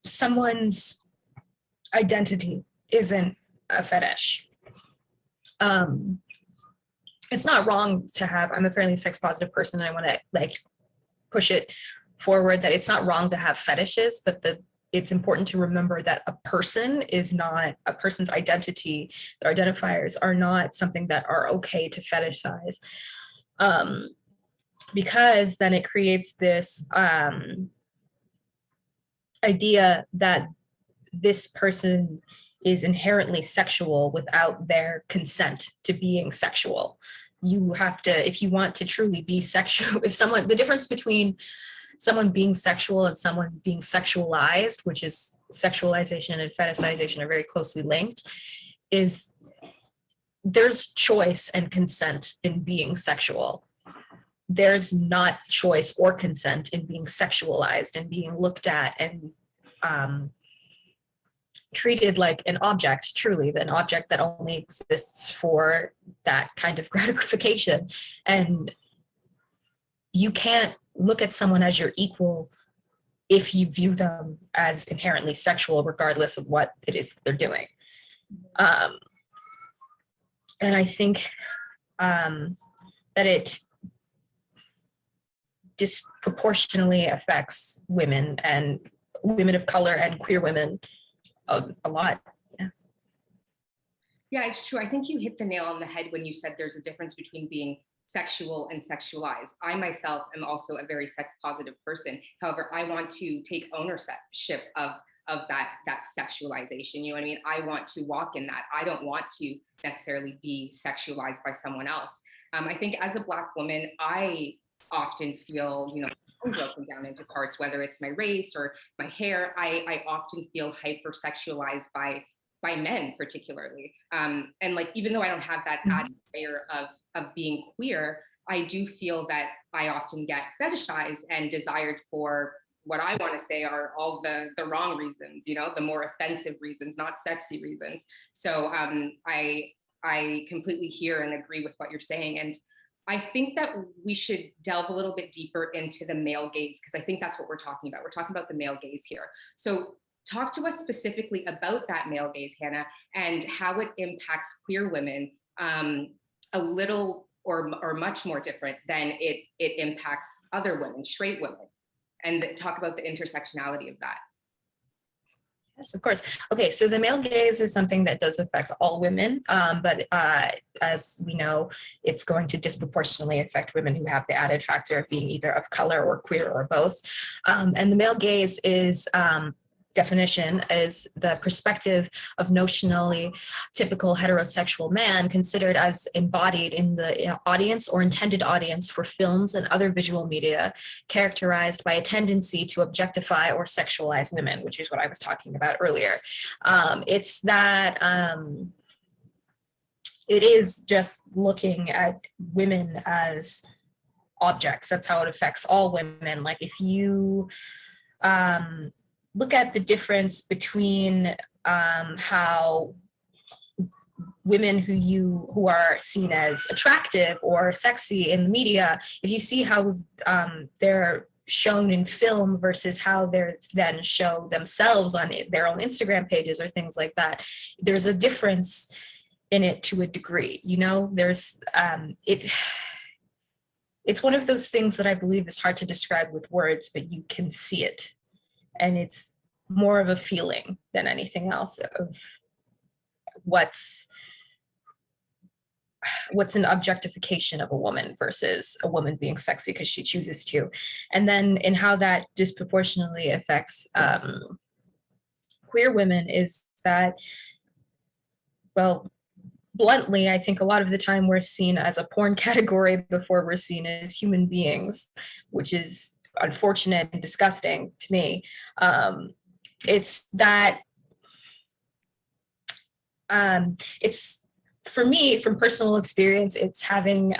someone's identity isn't a fetish. It's not wrong to have, I'm a fairly sex positive person and I want to push it forward that it's not wrong to have fetishes, but it's important to remember that a person is not, a person's identity, their identifiers are not something that are okay to fetishize. Because then it creates this idea that this person is inherently sexual without their consent to being sexual. You have to, if you want to truly be sexual, the difference between someone being sexual and someone being sexualized, which is sexualization and fetishization are very closely linked, is there's choice and consent in being sexual. There's not choice or consent in being sexualized and being looked at and treated like an object, truly, an object that only exists for that kind of gratification. And you can't look at someone as your equal if you view them as inherently sexual, regardless of what it is that they're doing. And I think that it disproportionately affects women and women of color and queer women a lot. Yeah, it's true. I think you hit the nail on the head when you said there's a difference between being sexual and sexualized. I myself am also a very sex positive person. However, I want to take ownership of that sexualization. You know what I mean? I want to walk in that. I don't want to necessarily be sexualized by someone else. I think as a Black woman, I often feel, broken down into parts, whether it's my race or my hair. I often feel hypersexualized by men particularly. And even though I don't have that added layer of being queer, I do feel that I often get fetishized and desired for what I want to say are all the wrong reasons, the more offensive reasons, not sexy reasons. So I completely hear and agree with what you're saying. And I think that we should delve a little bit deeper into the male gaze, because I think that's what we're talking about. We're talking about the male gaze here. So talk to us specifically about that male gaze, Hannah, and how it impacts queer women a little or much more different than it impacts other women, straight women, and talk about the intersectionality of that. Yes, of course. Okay, so the male gaze is something that does affect all women, but as we know, it's going to disproportionately affect women who have the added factor of being either of color or queer or both. And the male gaze is definition is the perspective of notionally typical heterosexual man considered as embodied in the audience or intended audience for films and other visual media, characterized by a tendency to objectify or sexualize women, which is what I was talking about earlier. It's that it is just looking at women as objects. That's how it affects all women. Like if you look at the difference between how women who are seen as attractive or sexy in the media, if you see how they're shown in film versus how they're then show themselves on their own Instagram pages or things like that, there's a difference in it to a degree. You know, there's it's one of those things that I believe is hard to describe with words, but you can see it, and it's more of a feeling than anything else of what's an objectification of a woman versus a woman being sexy because she chooses to. And then in how that disproportionately affects queer women is that, well, bluntly, I think a lot of the time we're seen as a porn category before we're seen as human beings, which is unfortunate and disgusting to me. It's that, it's, for me, from personal experience, it's having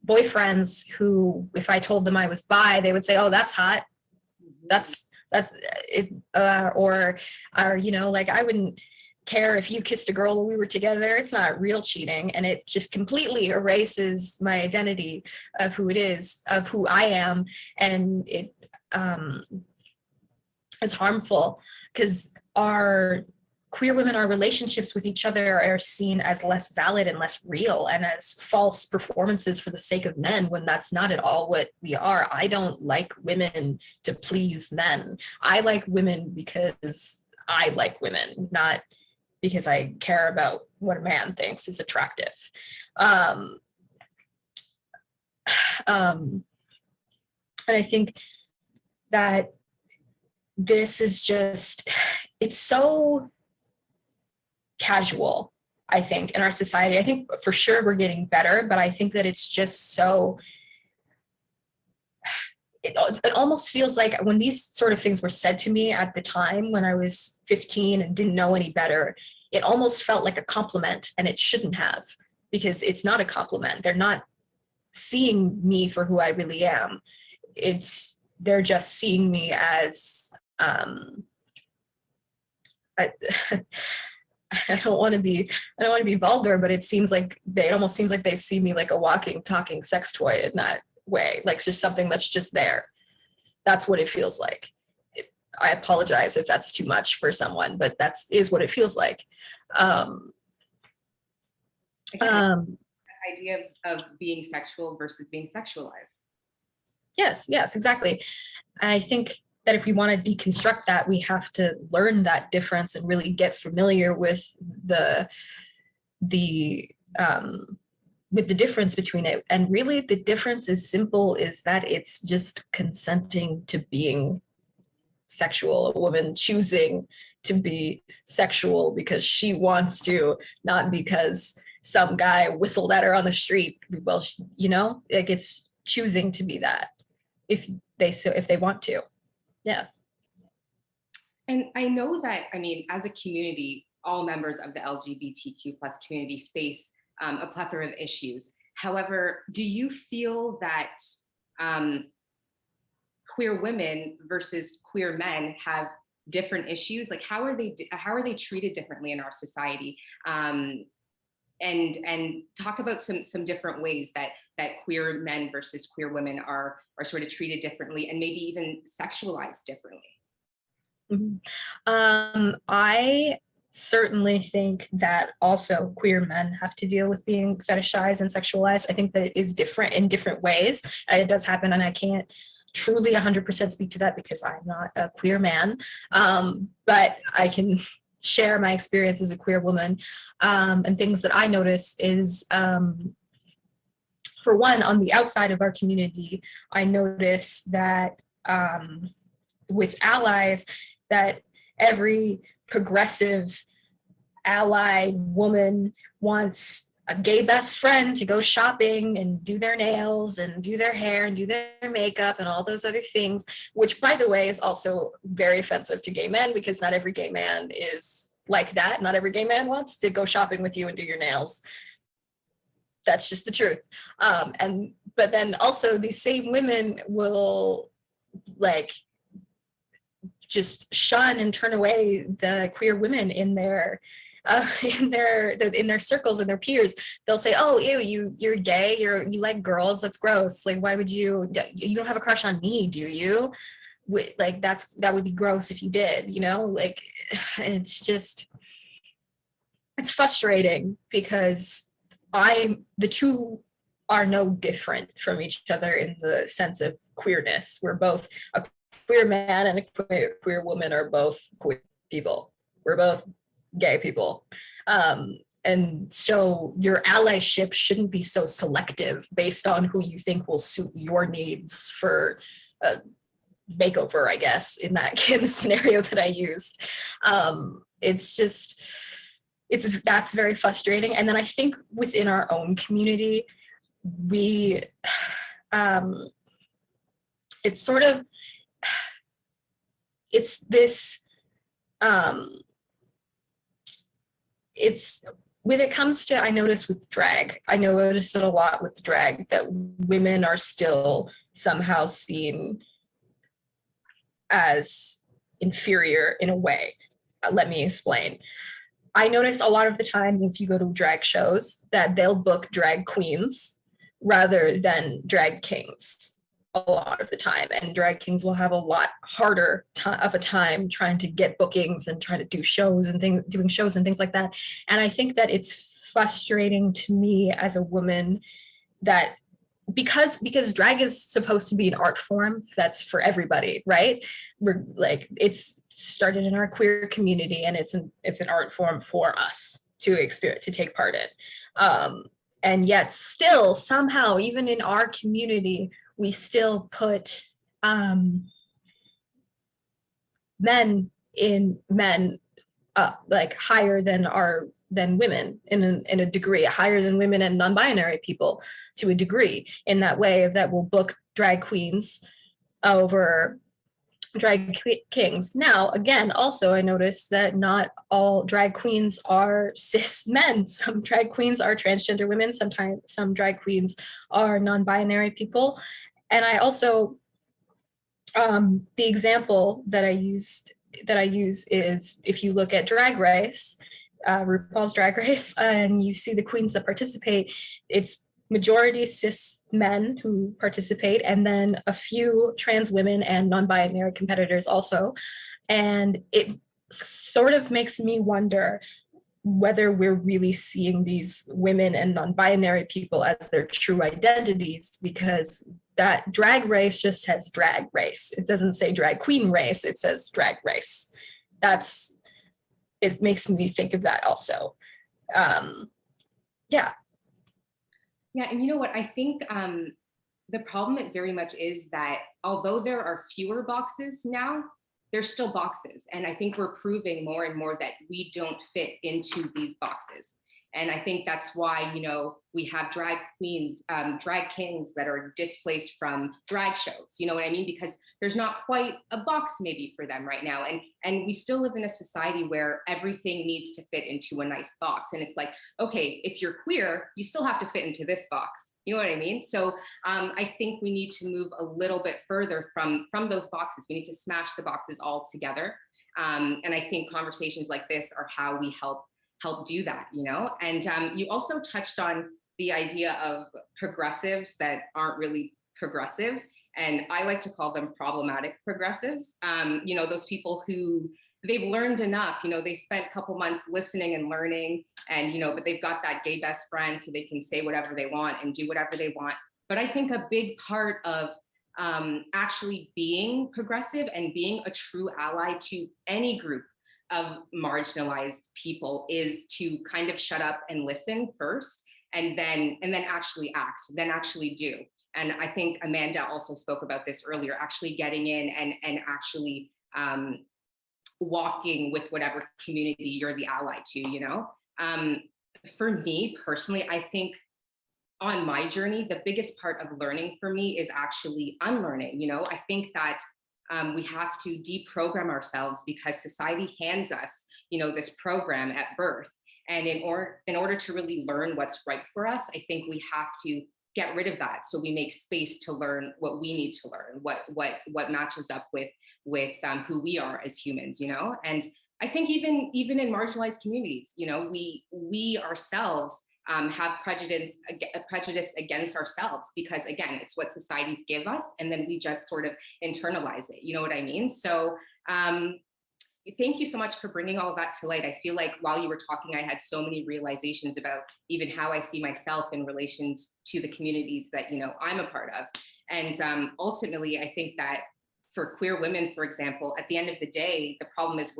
boyfriends who, if I told them I was bi, they would say, "Oh, that's hot. That's it," or you know, like, I wouldn't care if you kissed a girl when we were together. It's not real cheating, and it just completely erases my identity of who it is, of who I am, and it is harmful because our queer women, our relationships with each other are seen as less valid and less real and as false performances for the sake of men, when that's not at all what we are. I don't like women to please men. I like women because I like women, not because I care about what a man thinks is attractive. And I think that this is just, it's so casual, I think, in our society. I think for sure we're getting better, but I think that it's just so, it almost feels like when these sort of things were said to me at the time when I was 15 and didn't know any better, it almost felt like a compliment, and it shouldn't have, because it's not a compliment. They're not seeing me for who I really am. They're just seeing me as, I don't want to be vulgar, but it almost seems like they see me like a walking, talking sex toy in that way, like just something that's just there. That's what it feels like. I apologize if that's too much for someone, but is what it feels like. Idea of being sexual versus being sexualized. Yes, exactly. I think that if we want to deconstruct that, we have to learn that difference and really get familiar with the difference between it. And really the difference is simple, is that it's just consenting to being sexual, a woman choosing to be sexual because she wants to, not because some guy whistled at her on the street. Well, you know, like, it's choosing to be that if they want to. Yeah. And I know that, I mean, as a community, all members of the LGBTQ+ community face a plethora of issues. However, do you feel that queer women versus queer men have different issues? Like, how are they treated differently in our society? And talk about some different ways that queer men versus queer women are sort of treated differently, and maybe even sexualized differently. Mm-hmm. I certainly think that also queer men have to deal with being fetishized and sexualized. I think that it is different in different ways. It does happen, and I can't truly 100% speak to that because I'm not a queer man, but I can share my experience as a queer woman, and things that I notice is, for one, on the outside of our community, I notice that with allies, that every progressive allied woman wants a gay best friend to go shopping and do their nails and do their hair and do their makeup and all those other things, which, by the way, is also very offensive to gay men, because not every gay man is like that. Not every gay man wants to go shopping with you and do your nails. That's just the truth. But then also these same women will like just shun and turn away the queer women in their in their circles and their peers, they'll say, "Oh, ew, you're gay. You like girls. That's gross. Like, why would you don't have a crush on me, do you? Like, that would be gross if you did, you know? Like, it's frustrating because the two are no different from each other in the sense of queerness. We're both a queer man and a queer woman are both queer people. We're both gay people. And so your allyship shouldn't be so selective based on who you think will suit your needs for a makeover, I guess, in the scenario that I used. That's very frustrating. And then I think within our own community, when it comes to, I notice with drag, I notice it a lot with drag, that women are still somehow seen as inferior in a way. Let me explain. I notice a lot of the time if you go to drag shows that they'll book drag queens rather than drag kings a lot of the time, and drag kings will have a lot harder of a time trying to get bookings and trying to do shows and doing shows and things like that. And I think that it's frustrating to me as a woman that because drag is supposed to be an art form that's for everybody, right? We're like, it's started in our queer community, and it's an art form for us to take part in. And yet still somehow, even in our community, we still put men like higher than women in a degree, higher than women and non-binary people to a degree, in that way that will book drag queens over drag kings. Now, again, also I noticed that not all drag queens are cis men. Some drag queens are transgender women. Sometimes some drag queens are non-binary people. And I also, the example that I use is, if you look at Drag Race, RuPaul's Drag Race, and you see the queens that participate, it's majority cis men who participate, and then a few trans women and non-binary competitors also. And it sort of makes me wonder whether we're really seeing these women and non-binary people as their true identities, because that Drag Race just says Drag Race. It doesn't say drag queen race, it says Drag Race. It makes me think of that also. Yeah. Yeah, and you know what, I think the problem it very much is that although there are fewer boxes now, there's still boxes. And I think we're proving more and more that we don't fit into these boxes. And I think that's why, you know, we have drag queens, drag kings that are displaced from drag shows, you know what I mean? Because there's not quite a box maybe for them right now. And we still live in a society where everything needs to fit into a nice box. And it's like, okay, if you're queer, you still have to fit into this box. You know what I mean? So I think we need to move a little bit further from those boxes. We need to smash the boxes all together. And I think conversations like this are how we help do that, you know? And you also touched on the idea of progressives that aren't really progressive. And I like to call them problematic progressives. You know, those people who they've learned enough, you know, they spent a couple months listening and learning, and, you know, but they've got that gay best friend so they can say whatever they want and do whatever they want. But I think a big part of actually being progressive and being a true ally to any group of marginalized people is to kind of shut up and listen first, and then actually act, then actually do. And I think Amanda also spoke about this earlier, actually getting in and actually walking with whatever community you're the ally to, you know? For me personally, I think on my journey, the biggest part of learning for me is actually unlearning, you know? I think that we have to deprogram ourselves because society hands us, you know, this program at birth. And in order to really learn what's right for us, I think we have to get rid of that, so we make space to learn what we need to learn, what matches up with who we are as humans, you know. And I think even in marginalized communities, you know, we ourselves have prejudice against ourselves, because again, it's what societies give us, and then we just sort of internalize it. You know what I mean? So thank you so much for bringing all of that to light. I feel like while you were talking, I had so many realizations about even how I see myself in relation to the communities that, you know, I'm a part of. And ultimately, I think that for queer women, for example, at the end of the day, the problem is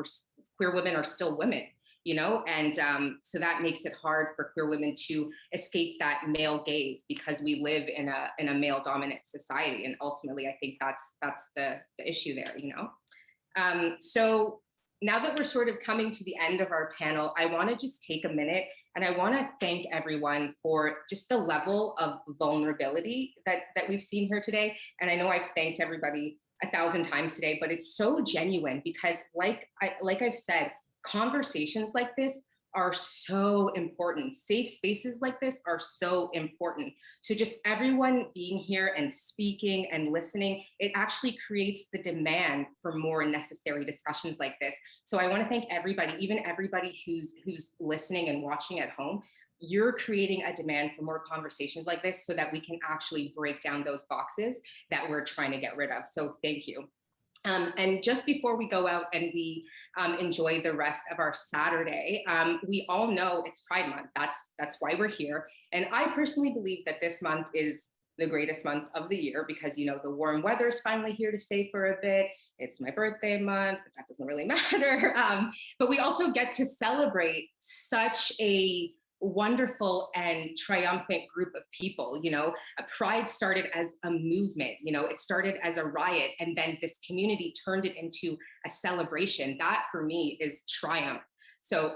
queer women are still women, you know, and so that makes it hard for queer women to escape that male gaze, because we live in a male dominant society. And ultimately, I think that's the issue there, you know. So now that we're sort of coming to the end of our panel, I want to just take a minute and I want to thank everyone for just the level of vulnerability that we've seen here today. And I know I've thanked everybody 1,000 times today, but it's so genuine, because like I've said, conversations like this are so important. Safe spaces like this are so important. So just everyone being here and speaking and listening, it actually creates the demand for more necessary discussions like this. So I want to thank everybody, even everybody who's listening and watching at home. You're creating a demand for more conversations like this so that we can actually break down those boxes that we're trying to get rid of. So thank you. And just before we go out and we enjoy the rest of our Saturday, we all know it's Pride Month. That's why we're here. And I personally believe that this month is the greatest month of the year, because, you know, the warm weather is finally here to stay for a bit. It's my birthday month, but that doesn't really matter. But we also get to celebrate such a wonderful and triumphant group of people. You know, Pride started as a movement, you know, it started as a riot, and then this community turned it into a celebration. That for me is triumph. So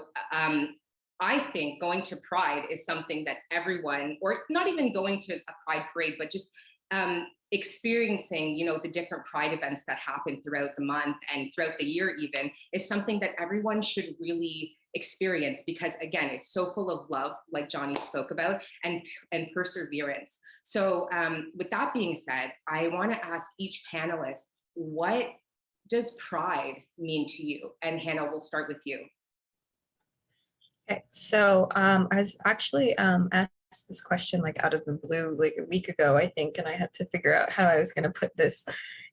I think going to Pride is something that everyone, or not even going to a Pride parade, but just experiencing, you know, the different Pride events that happen throughout the month and throughout the year even, is something that everyone should really experience, because again, it's so full of love, like Johnny spoke about, and perseverance. So with that being said, I want to ask each panelist, what does Pride mean to you? And Hannah, we'll start with you. Okay, so I was actually asked this question like out of the blue like a week ago, I think, and I had to figure out how I was going to put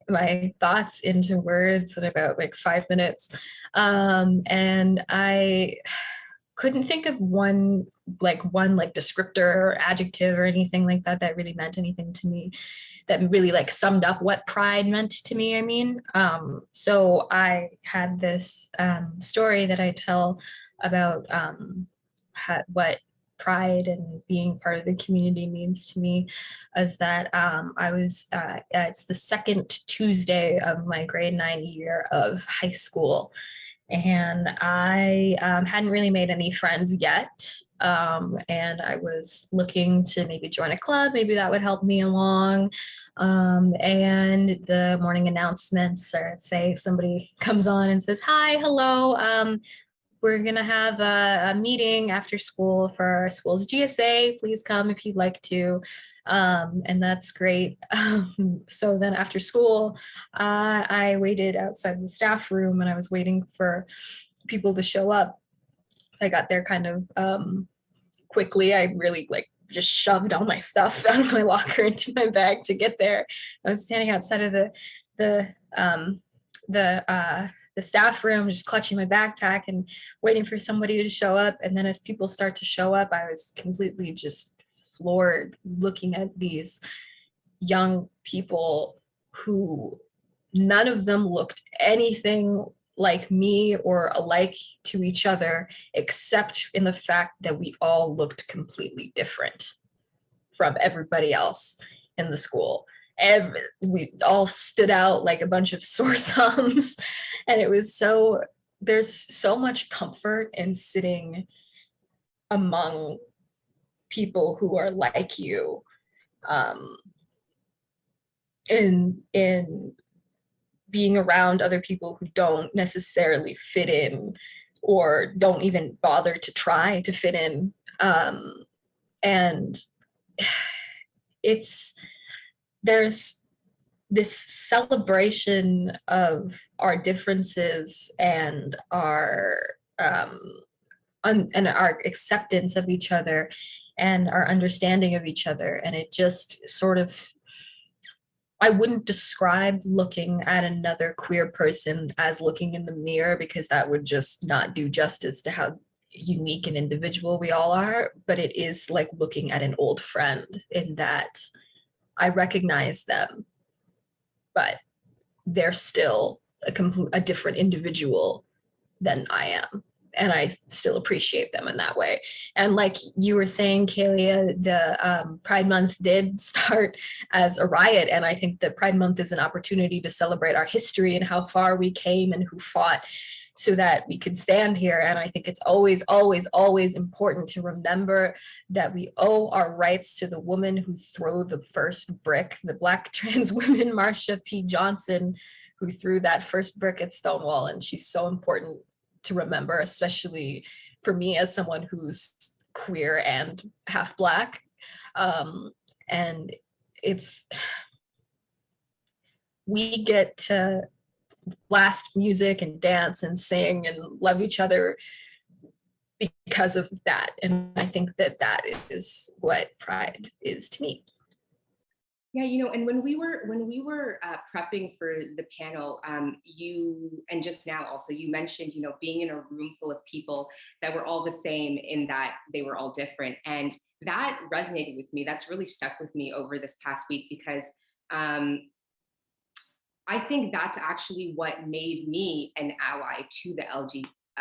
my thoughts into words in about like 5 minutes. And I couldn't think of one descriptor or adjective or anything like that that really meant anything to me, that really like summed up what Pride meant to me. I mean, so I had this story that I tell about what Pride and being part of the community means to me, is that I was, it's the second Tuesday of my grade 9 year of high school. And I hadn't really made any friends yet. And I was looking to maybe join a club, maybe that would help me along. And the morning announcements, or say somebody comes on and says, hi, hello, we're gonna have a meeting after school for our school's GSA. Please come if you'd like to. And that's great. So then after school, I waited outside the staff room and I was waiting for people to show up. So I got there kind of quickly. I really like just shoved all my stuff out of my locker into my bag to get there. I was standing outside of the staff room, just clutching my backpack and waiting for somebody to show up. And then as people start to show up, I was completely just floored looking at these young people who none of them looked anything like me or alike to each other, except in the fact that we all looked completely different from everybody else in the school. We all stood out like a bunch of sore thumbs, and it was so, there's so much comfort in sitting among people who are like you, in being around other people who don't necessarily fit in or don't even bother to try to fit in. And there's this celebration of our differences and our and our acceptance of each other and our understanding of each other. And it just sort of, I wouldn't describe looking at another queer person as looking in the mirror, because that would just not do justice to how unique and individual we all are. But it is like looking at an old friend, in that I recognize them, but they're still a different individual than I am. And I still appreciate them in that way. And like you were saying, Kalia, the Pride Month did start as a riot. And I think that Pride Month is an opportunity to celebrate our history and how far we came and who fought so that we could stand here. And I think it's always, always, always important to remember that we owe our rights to the woman who threw the first brick, the Black trans woman, Marsha P. Johnson, who threw that first brick at Stonewall. And she's so important to remember, especially for me as someone who's queer and half Black. And we get to blast music and dance and sing and love each other because of that. And I think that that is what Pride is to me. Yeah, you know, and when we were prepping for the panel, you, and just now also, you mentioned, you know, being in a room full of people that were all the same in that they were all different. And that resonated with me. That's really stuck with me over this past week, because I think that's actually what made me an ally to the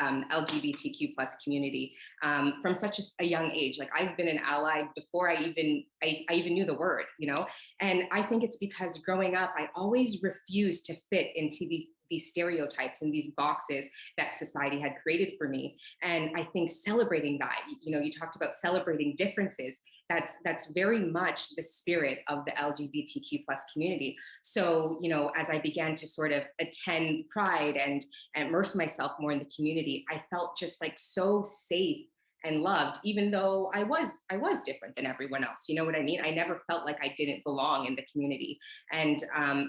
LGBTQ plus community from such a young age. Like, I've been an ally before I even knew the word, you know? And I think it's because growing up, I always refused to fit into these stereotypes and these boxes that society had created for me. And I think celebrating that, you know, you talked about celebrating differences. That's very much the spirit of the LGBTQ plus community. So, you know, as I began to sort of attend Pride and immerse myself more in the community, I felt just like so safe and loved, even though I was different than everyone else. You know what I mean? I never felt like I didn't belong in the community. And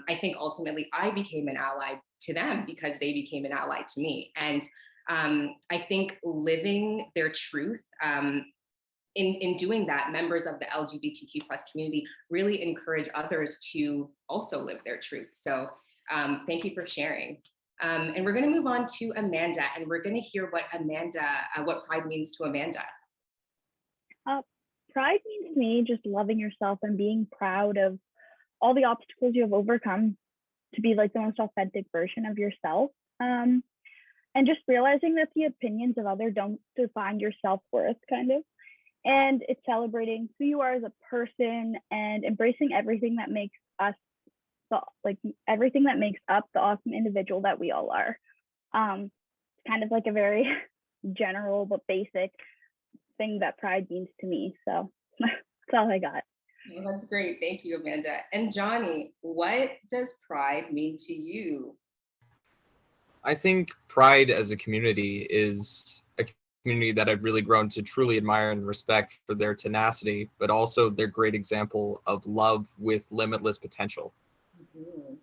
I think ultimately I became an ally to them because they became an ally to me. And I think living their truth, in doing that, members of the LGBTQ plus community really encourage others to also live their truth. So thank you for sharing. And we're going to move on to Amanda, and we're going to hear what Pride means to Amanda. Pride means to me just loving yourself and being proud of all the obstacles you have overcome to be like the most authentic version of yourself. And just realizing that the opinions of others don't define your self-worth, kind of. And it's celebrating who you are as a person and embracing everything that makes us, everything that makes up the awesome individual that we all are. It's kind of like a very general but basic thing that Pride means to me. So that's all I got. Well, that's great. Thank you, Amanda. And Johnny, what does Pride mean to you? I think Pride as a community is a community that I've really grown to truly admire and respect for their tenacity, but also their great example of love with limitless potential. Mm-hmm.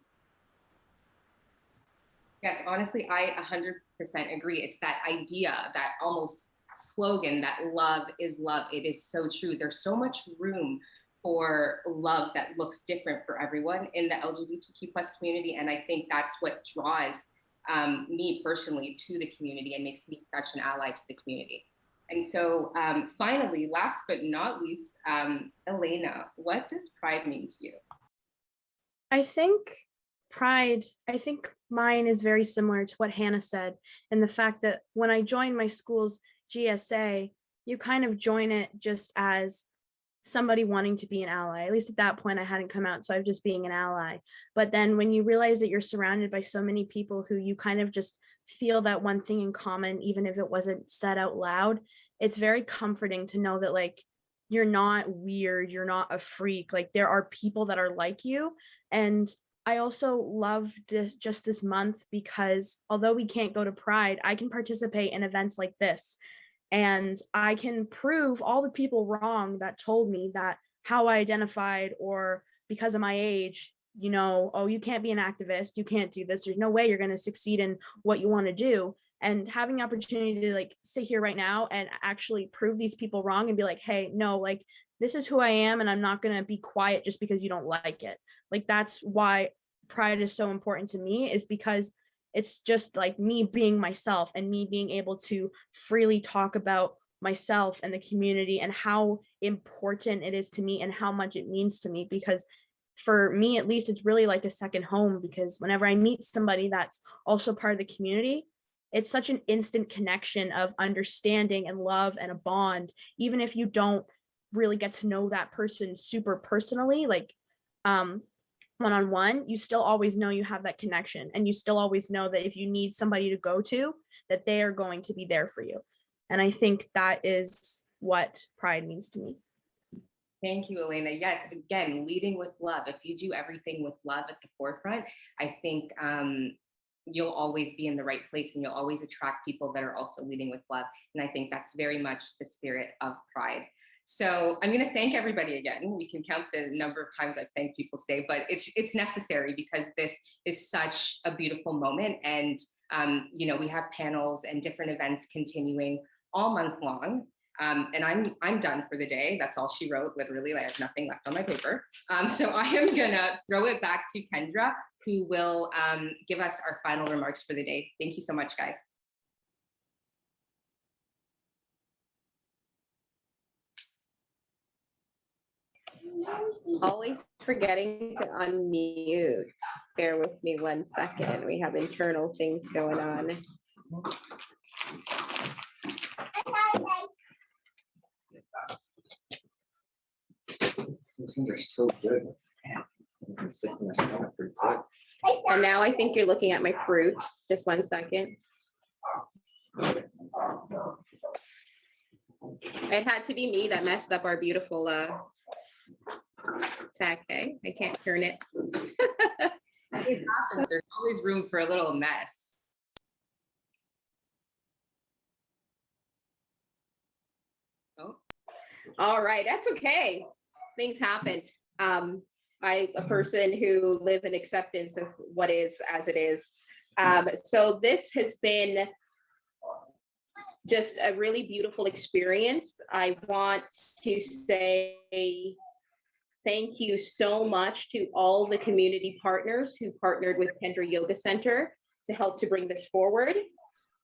Yes, honestly, I 100% agree. It's that idea, that almost slogan that love is love. It is so true. There's so much room for love that looks different for everyone in the LGBTQ plus community. And I think that's what draws me personally to the community and makes me such an ally to the community. And so finally, last but not least, Elena, what does Pride mean to you? I think mine is very similar to what Hannah said, in the fact that when I joined my school's GSA, you kind of join it just as somebody wanting to be an ally. At least at that point, I hadn't come out, so I was just being an ally. But then when you realize that you're surrounded by so many people who you kind of just feel that one thing in common, even if it wasn't said out loud, it's very comforting to know that, like, you're not weird, you're not a freak. Like, there are people that are like you. And I also love this month because although we can't go to Pride, I can participate in events like this. And I can prove all the people wrong that told me that how I identified or because of my age, you know, oh, you can't be an activist, you can't do this, there's no way you're going to succeed in what you want to do. And having the opportunity to like sit here right now and actually prove these people wrong and be like, hey, no, like this is who I am, and I'm not going to be quiet just because you don't like it. Like that's why Pride is so important to me, is because it's just like me being myself and me being able to freely talk about myself and the community and how important it is to me and how much it means to me. Because for me, at least, it's really like a second home, because whenever I meet somebody that's also part of the community, it's such an instant connection of understanding and love and a bond, even if you don't really get to know that person super personally, like one-on-one, you still always know you have that connection, and you still always know that if you need somebody to go to, that they are going to be there for you. And I think that is what Pride means to me. Thank you, Elena. Yes, again, leading with love. If you do everything with love at the forefront, I think you'll always be in the right place, and you'll always attract people that are also leading with love. And I think that's very much the spirit of Pride. So I'm going to thank everybody again. We can count the number of times I've thanked people today, but it's necessary because this is such a beautiful moment. And you know, we have panels and different events continuing all month long. And I'm done for the day. That's all she wrote, literally. I have nothing left on my paper. So I am gonna throw it back to Kendra, who will give us our final remarks for the day. Thank you so much, guys. Always forgetting to unmute. Bear with me 1 second. We have internal things going on. They're so good. And now I think you're looking at my fruit. Just 1 second. It had to be me that messed up our beautiful tack. I can't turn it. It happens. There's always room for a little mess. Oh. All right, that's okay. Things happen. A person who live in acceptance of what is as it is. So this has been just a really beautiful experience. I want to say thank you so much to all the community partners who partnered with Kendra Yoga Center to help to bring this forward.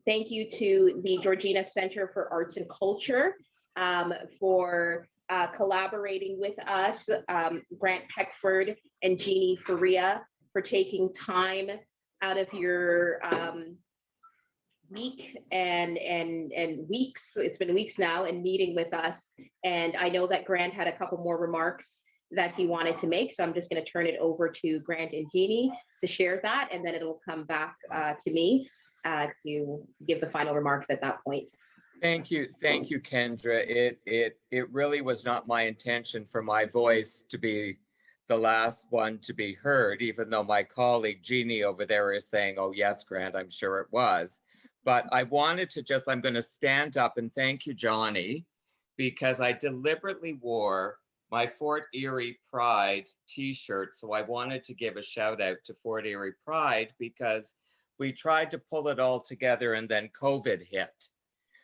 Thank you to the Georgina Center for Arts and Culture for collaborating with us, Grant Peckford and Jeannie Faria, for taking time out of your week and weeks. It's been weeks now, and meeting with us. And I know that Grant had a couple more remarks that he wanted to make, so I'm just going to turn it over to Grant and Jeannie to share that, and then it'll come back to me to give the final remarks at that point. Thank you, Kendra. It really was not my intention for my voice to be the last one to be heard, even though my colleague Jeannie over there is saying, oh yes, Grant, I'm sure it was. But I wanted to just, I'm going to stand up and thank you, Johnny, because I deliberately wore my Fort Erie Pride t-shirt. So I wanted to give a shout out to Fort Erie Pride, because we tried to pull it all together and then COVID hit.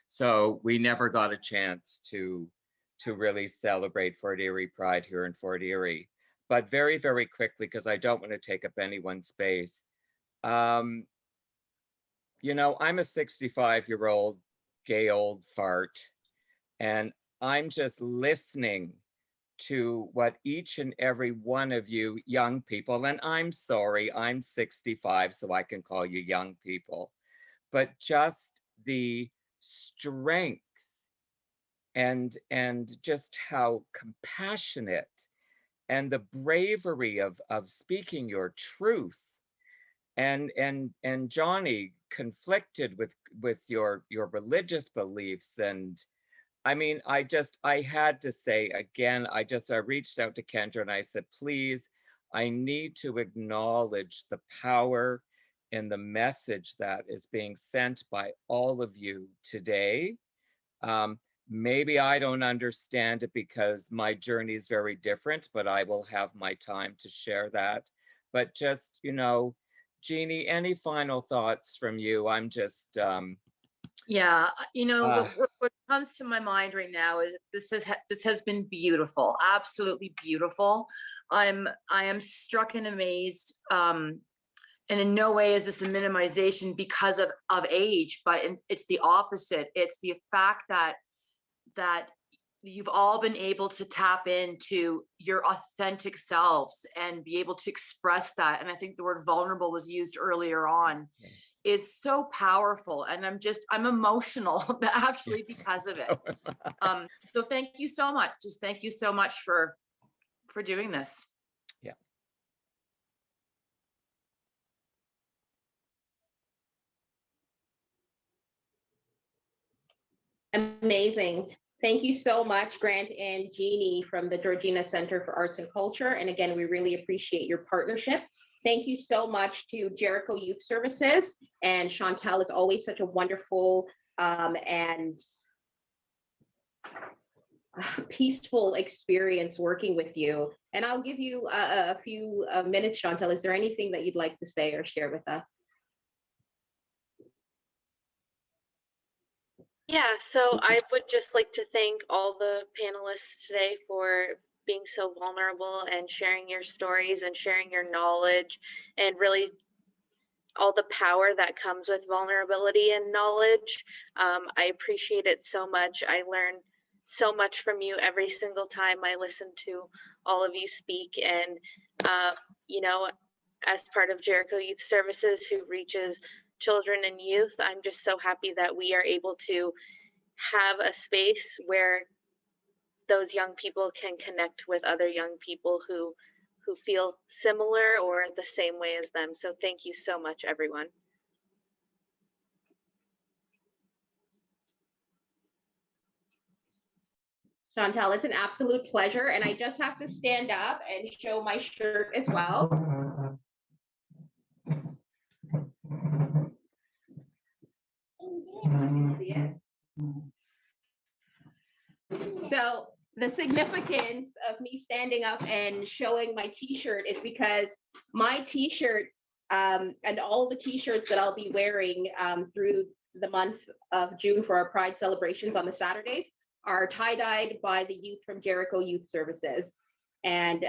So we never got a chance to really celebrate Fort Erie Pride here in Fort Erie. But very, very quickly, because I don't want to take up anyone's space. You know, I'm a 65-year-old gay old fart, and I'm just listening to what each and every one of you young people, and I'm sorry, I'm 65, so I can call you young people, but just the strength and just how compassionate and the bravery of speaking your truth, and Johnny, conflicted with your religious beliefs. And I mean, I had to say again, I reached out to Kendra and I said, please, I need to acknowledge the power and the message that is being sent by all of you today. Maybe I don't understand it because my journey is very different, but I will have my time to share that But just, Jeannie, any final thoughts from you? I'm just, Yeah, Uh, what comes to my mind right now is this has been beautiful, absolutely beautiful. I am struck and amazed. And in no way is this a minimization because of age, but it's the opposite. It's the fact that you've all been able to tap into your authentic selves and be able to express that. And I think the word vulnerable was used earlier on. Is so powerful, and I'm emotional actually because of it. So thank you so much. Just thank you so much for doing this. Yeah. Amazing. Thank you so much, Grant and Jeannie from the Georgina Center for Arts and Culture. And again, we really appreciate your partnership. Thank you so much to Jericho Youth Services and Chantal. It's always such a wonderful and peaceful experience working with you. And I'll give you a few minutes, Chantal. Is there anything that you'd like to say or share with us? Yeah, so I would just like to thank all the panelists today for being so vulnerable and sharing your stories and sharing your knowledge, and really all the power that comes with vulnerability and knowledge. I appreciate it so much. I learn so much from you every single time I listen to all of you speak. And, as part of Jericho Youth Services, who reaches children and youth, I'm just so happy that we are able to have a space where those young people can connect with other young people who feel similar or the same way as them. So thank you so much, everyone. Chantal, it's an absolute pleasure. And I just have to stand up and show my shirt as well. So the significance of me standing up and showing my t-shirt is because my t-shirt and all the t-shirts that I'll be wearing through the month of June for our Pride celebrations on the Saturdays are tie-dyed by the youth from Jericho Youth Services. And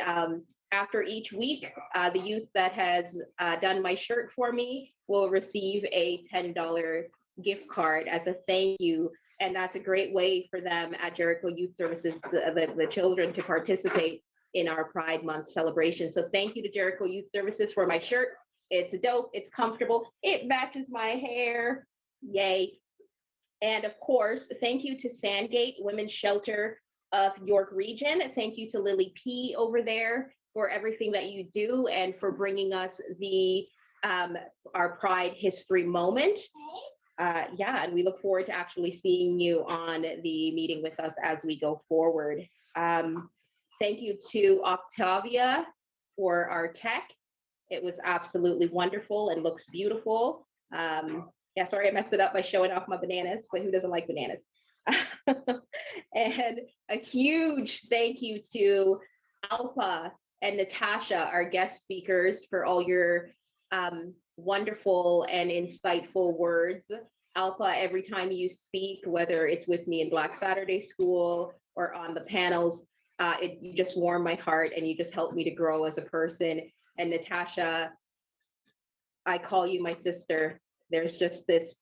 after each week, the youth that has done my shirt for me will receive a $10 gift card as a thank you. And that's a great way for them at Jericho Youth Services, the children, to participate in our Pride Month celebration. So thank you to Jericho Youth Services for my shirt. It's dope, it's comfortable, it matches my hair, yay. And of course, thank you to Sandgate Women's Shelter of York Region. Thank you to Lily P over there for everything that you do and for bringing us our Pride History Moment. And we look forward to actually seeing you on the meeting with us as we go forward. Thank you to Octavia for our tech. It was absolutely wonderful and looks beautiful. Sorry, I messed it up by showing off my bananas, but who doesn't like bananas? And a huge thank you to Alpa and Natasha, our guest speakers, for all your wonderful and insightful words. Alpa, every time you speak, whether it's with me in Black Saturday School or on the panels, you just warm my heart and you just help me to grow as a person. And Natasha, I call you my sister. There's just this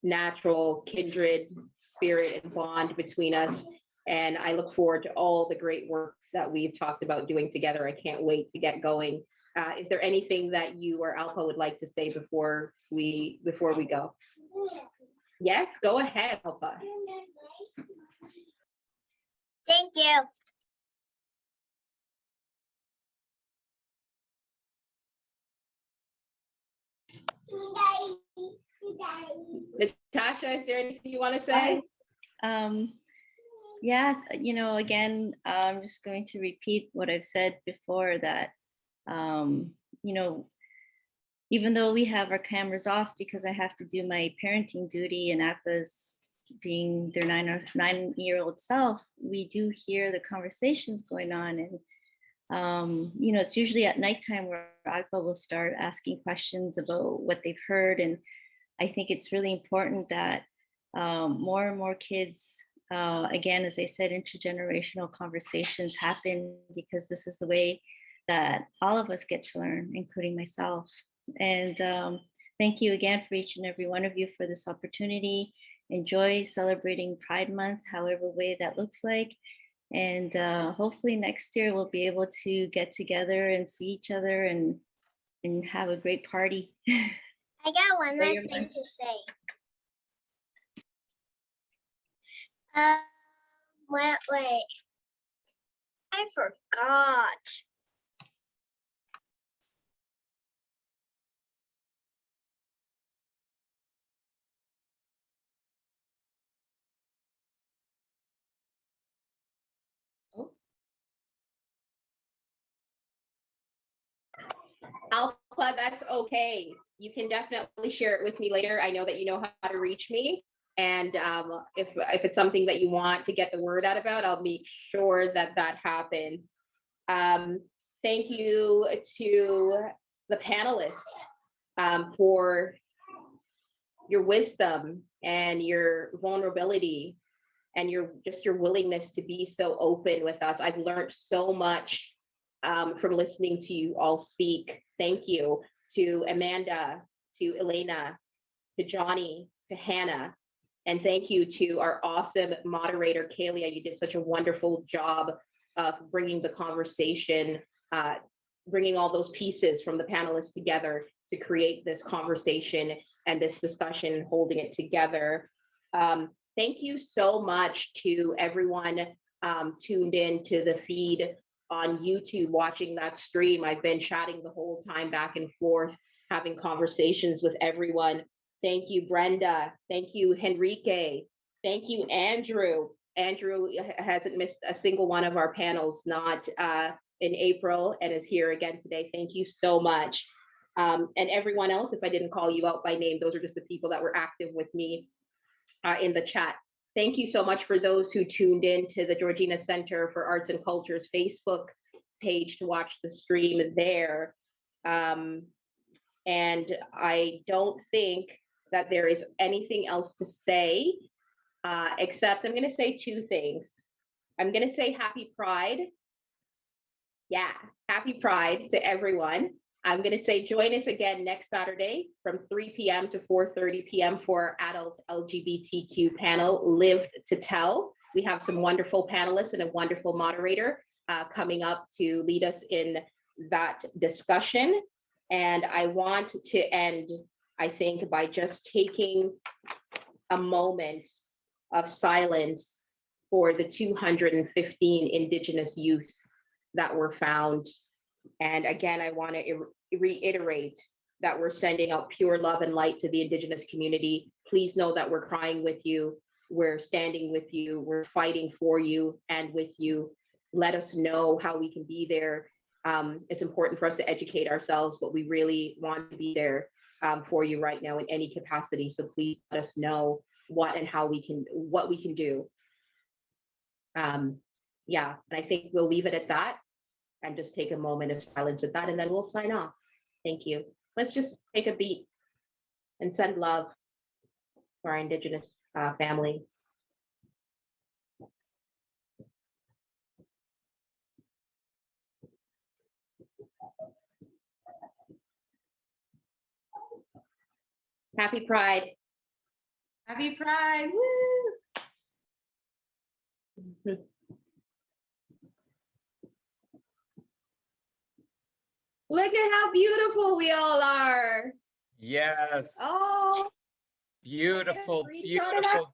natural kindred spirit and bond between us. And I look forward to all the great work that we've talked about doing together. I can't wait to get going. Is there anything that you or Alpa would like to say before we go? Yes, go ahead, Alpa. Thank you. Natasha, is there anything you want to say? Again, I'm just going to repeat what I've said before, that even though we have our cameras off because I have to do my parenting duty and Appa's being their 9-year-old self, we do hear the conversations going on. And It's usually at nighttime where AGPA will start asking questions about what they've heard. And I think it's really important that more and more kids, again, as I said, intergenerational conversations happen, because this is the way that all of us get to learn, including myself. And thank you again for each and every one of you for this opportunity. Enjoy celebrating Pride Month, however way that looks like. And hopefully next year we'll be able to get together and see each other and have a great party. I got one last thing to say. Wait. I forgot. Alpha, that's okay. You can definitely share it with me later. I know that you know how to reach me. And if it's something that you want to get the word out about, I'll make sure that that happens. Thank you to the panelists for your wisdom and your vulnerability and your willingness to be so open with us. I've learned so much from listening to you all speak. Thank you to Amanda, to Elena, to Johnny, to Hannah, and thank you to our awesome moderator, Kalia. You did such a wonderful job of bringing the conversation, bringing all those pieces from the panelists together to create this conversation and this discussion, holding it together. Thank you so much to everyone tuned in to the feed on YouTube, watching that stream. I've been chatting the whole time back and forth, having conversations with everyone. Thank you, Brenda. Thank you, Henrique. Thank you, Andrew. Andrew hasn't missed a single one of our panels, not in April, and is here again today. Thank you so much. And everyone else, if I didn't call you out by name, those are just the people that were active with me in the chat. Thank you so much for those who tuned in to the Georgina Center for Arts and Culture's Facebook page to watch the stream there. And I don't think that there is anything else to say, except I'm going to say two things. I'm going to say happy Pride. Yeah, happy Pride to everyone. I'm going to say join us again next Saturday from 3 p.m. to 4:30 p.m. for our adult LGBTQ panel, Live to Tell. We have some wonderful panelists and a wonderful moderator coming up to lead us in that discussion. And I want to end, I think, by just taking a moment of silence for the 215 Indigenous youth that were found. And again, I want to reiterate that we're sending out pure love and light to the Indigenous community. Please know that we're crying with you. We're standing with you. We're fighting for you and with you. Let us know how we can be there. It's important for us to educate ourselves, but we really want to be there for you right now in any capacity. So please let us know what and how we can, what we can do. Yeah, and I think we'll leave it at that and just take a moment of silence with that, and then we'll sign off. Thank you. Let's just take a beat and send love for our Indigenous families. Happy Pride. Happy Pride. Woo! Look at how beautiful we all are. Yes. Oh, Beautiful, we beautiful job.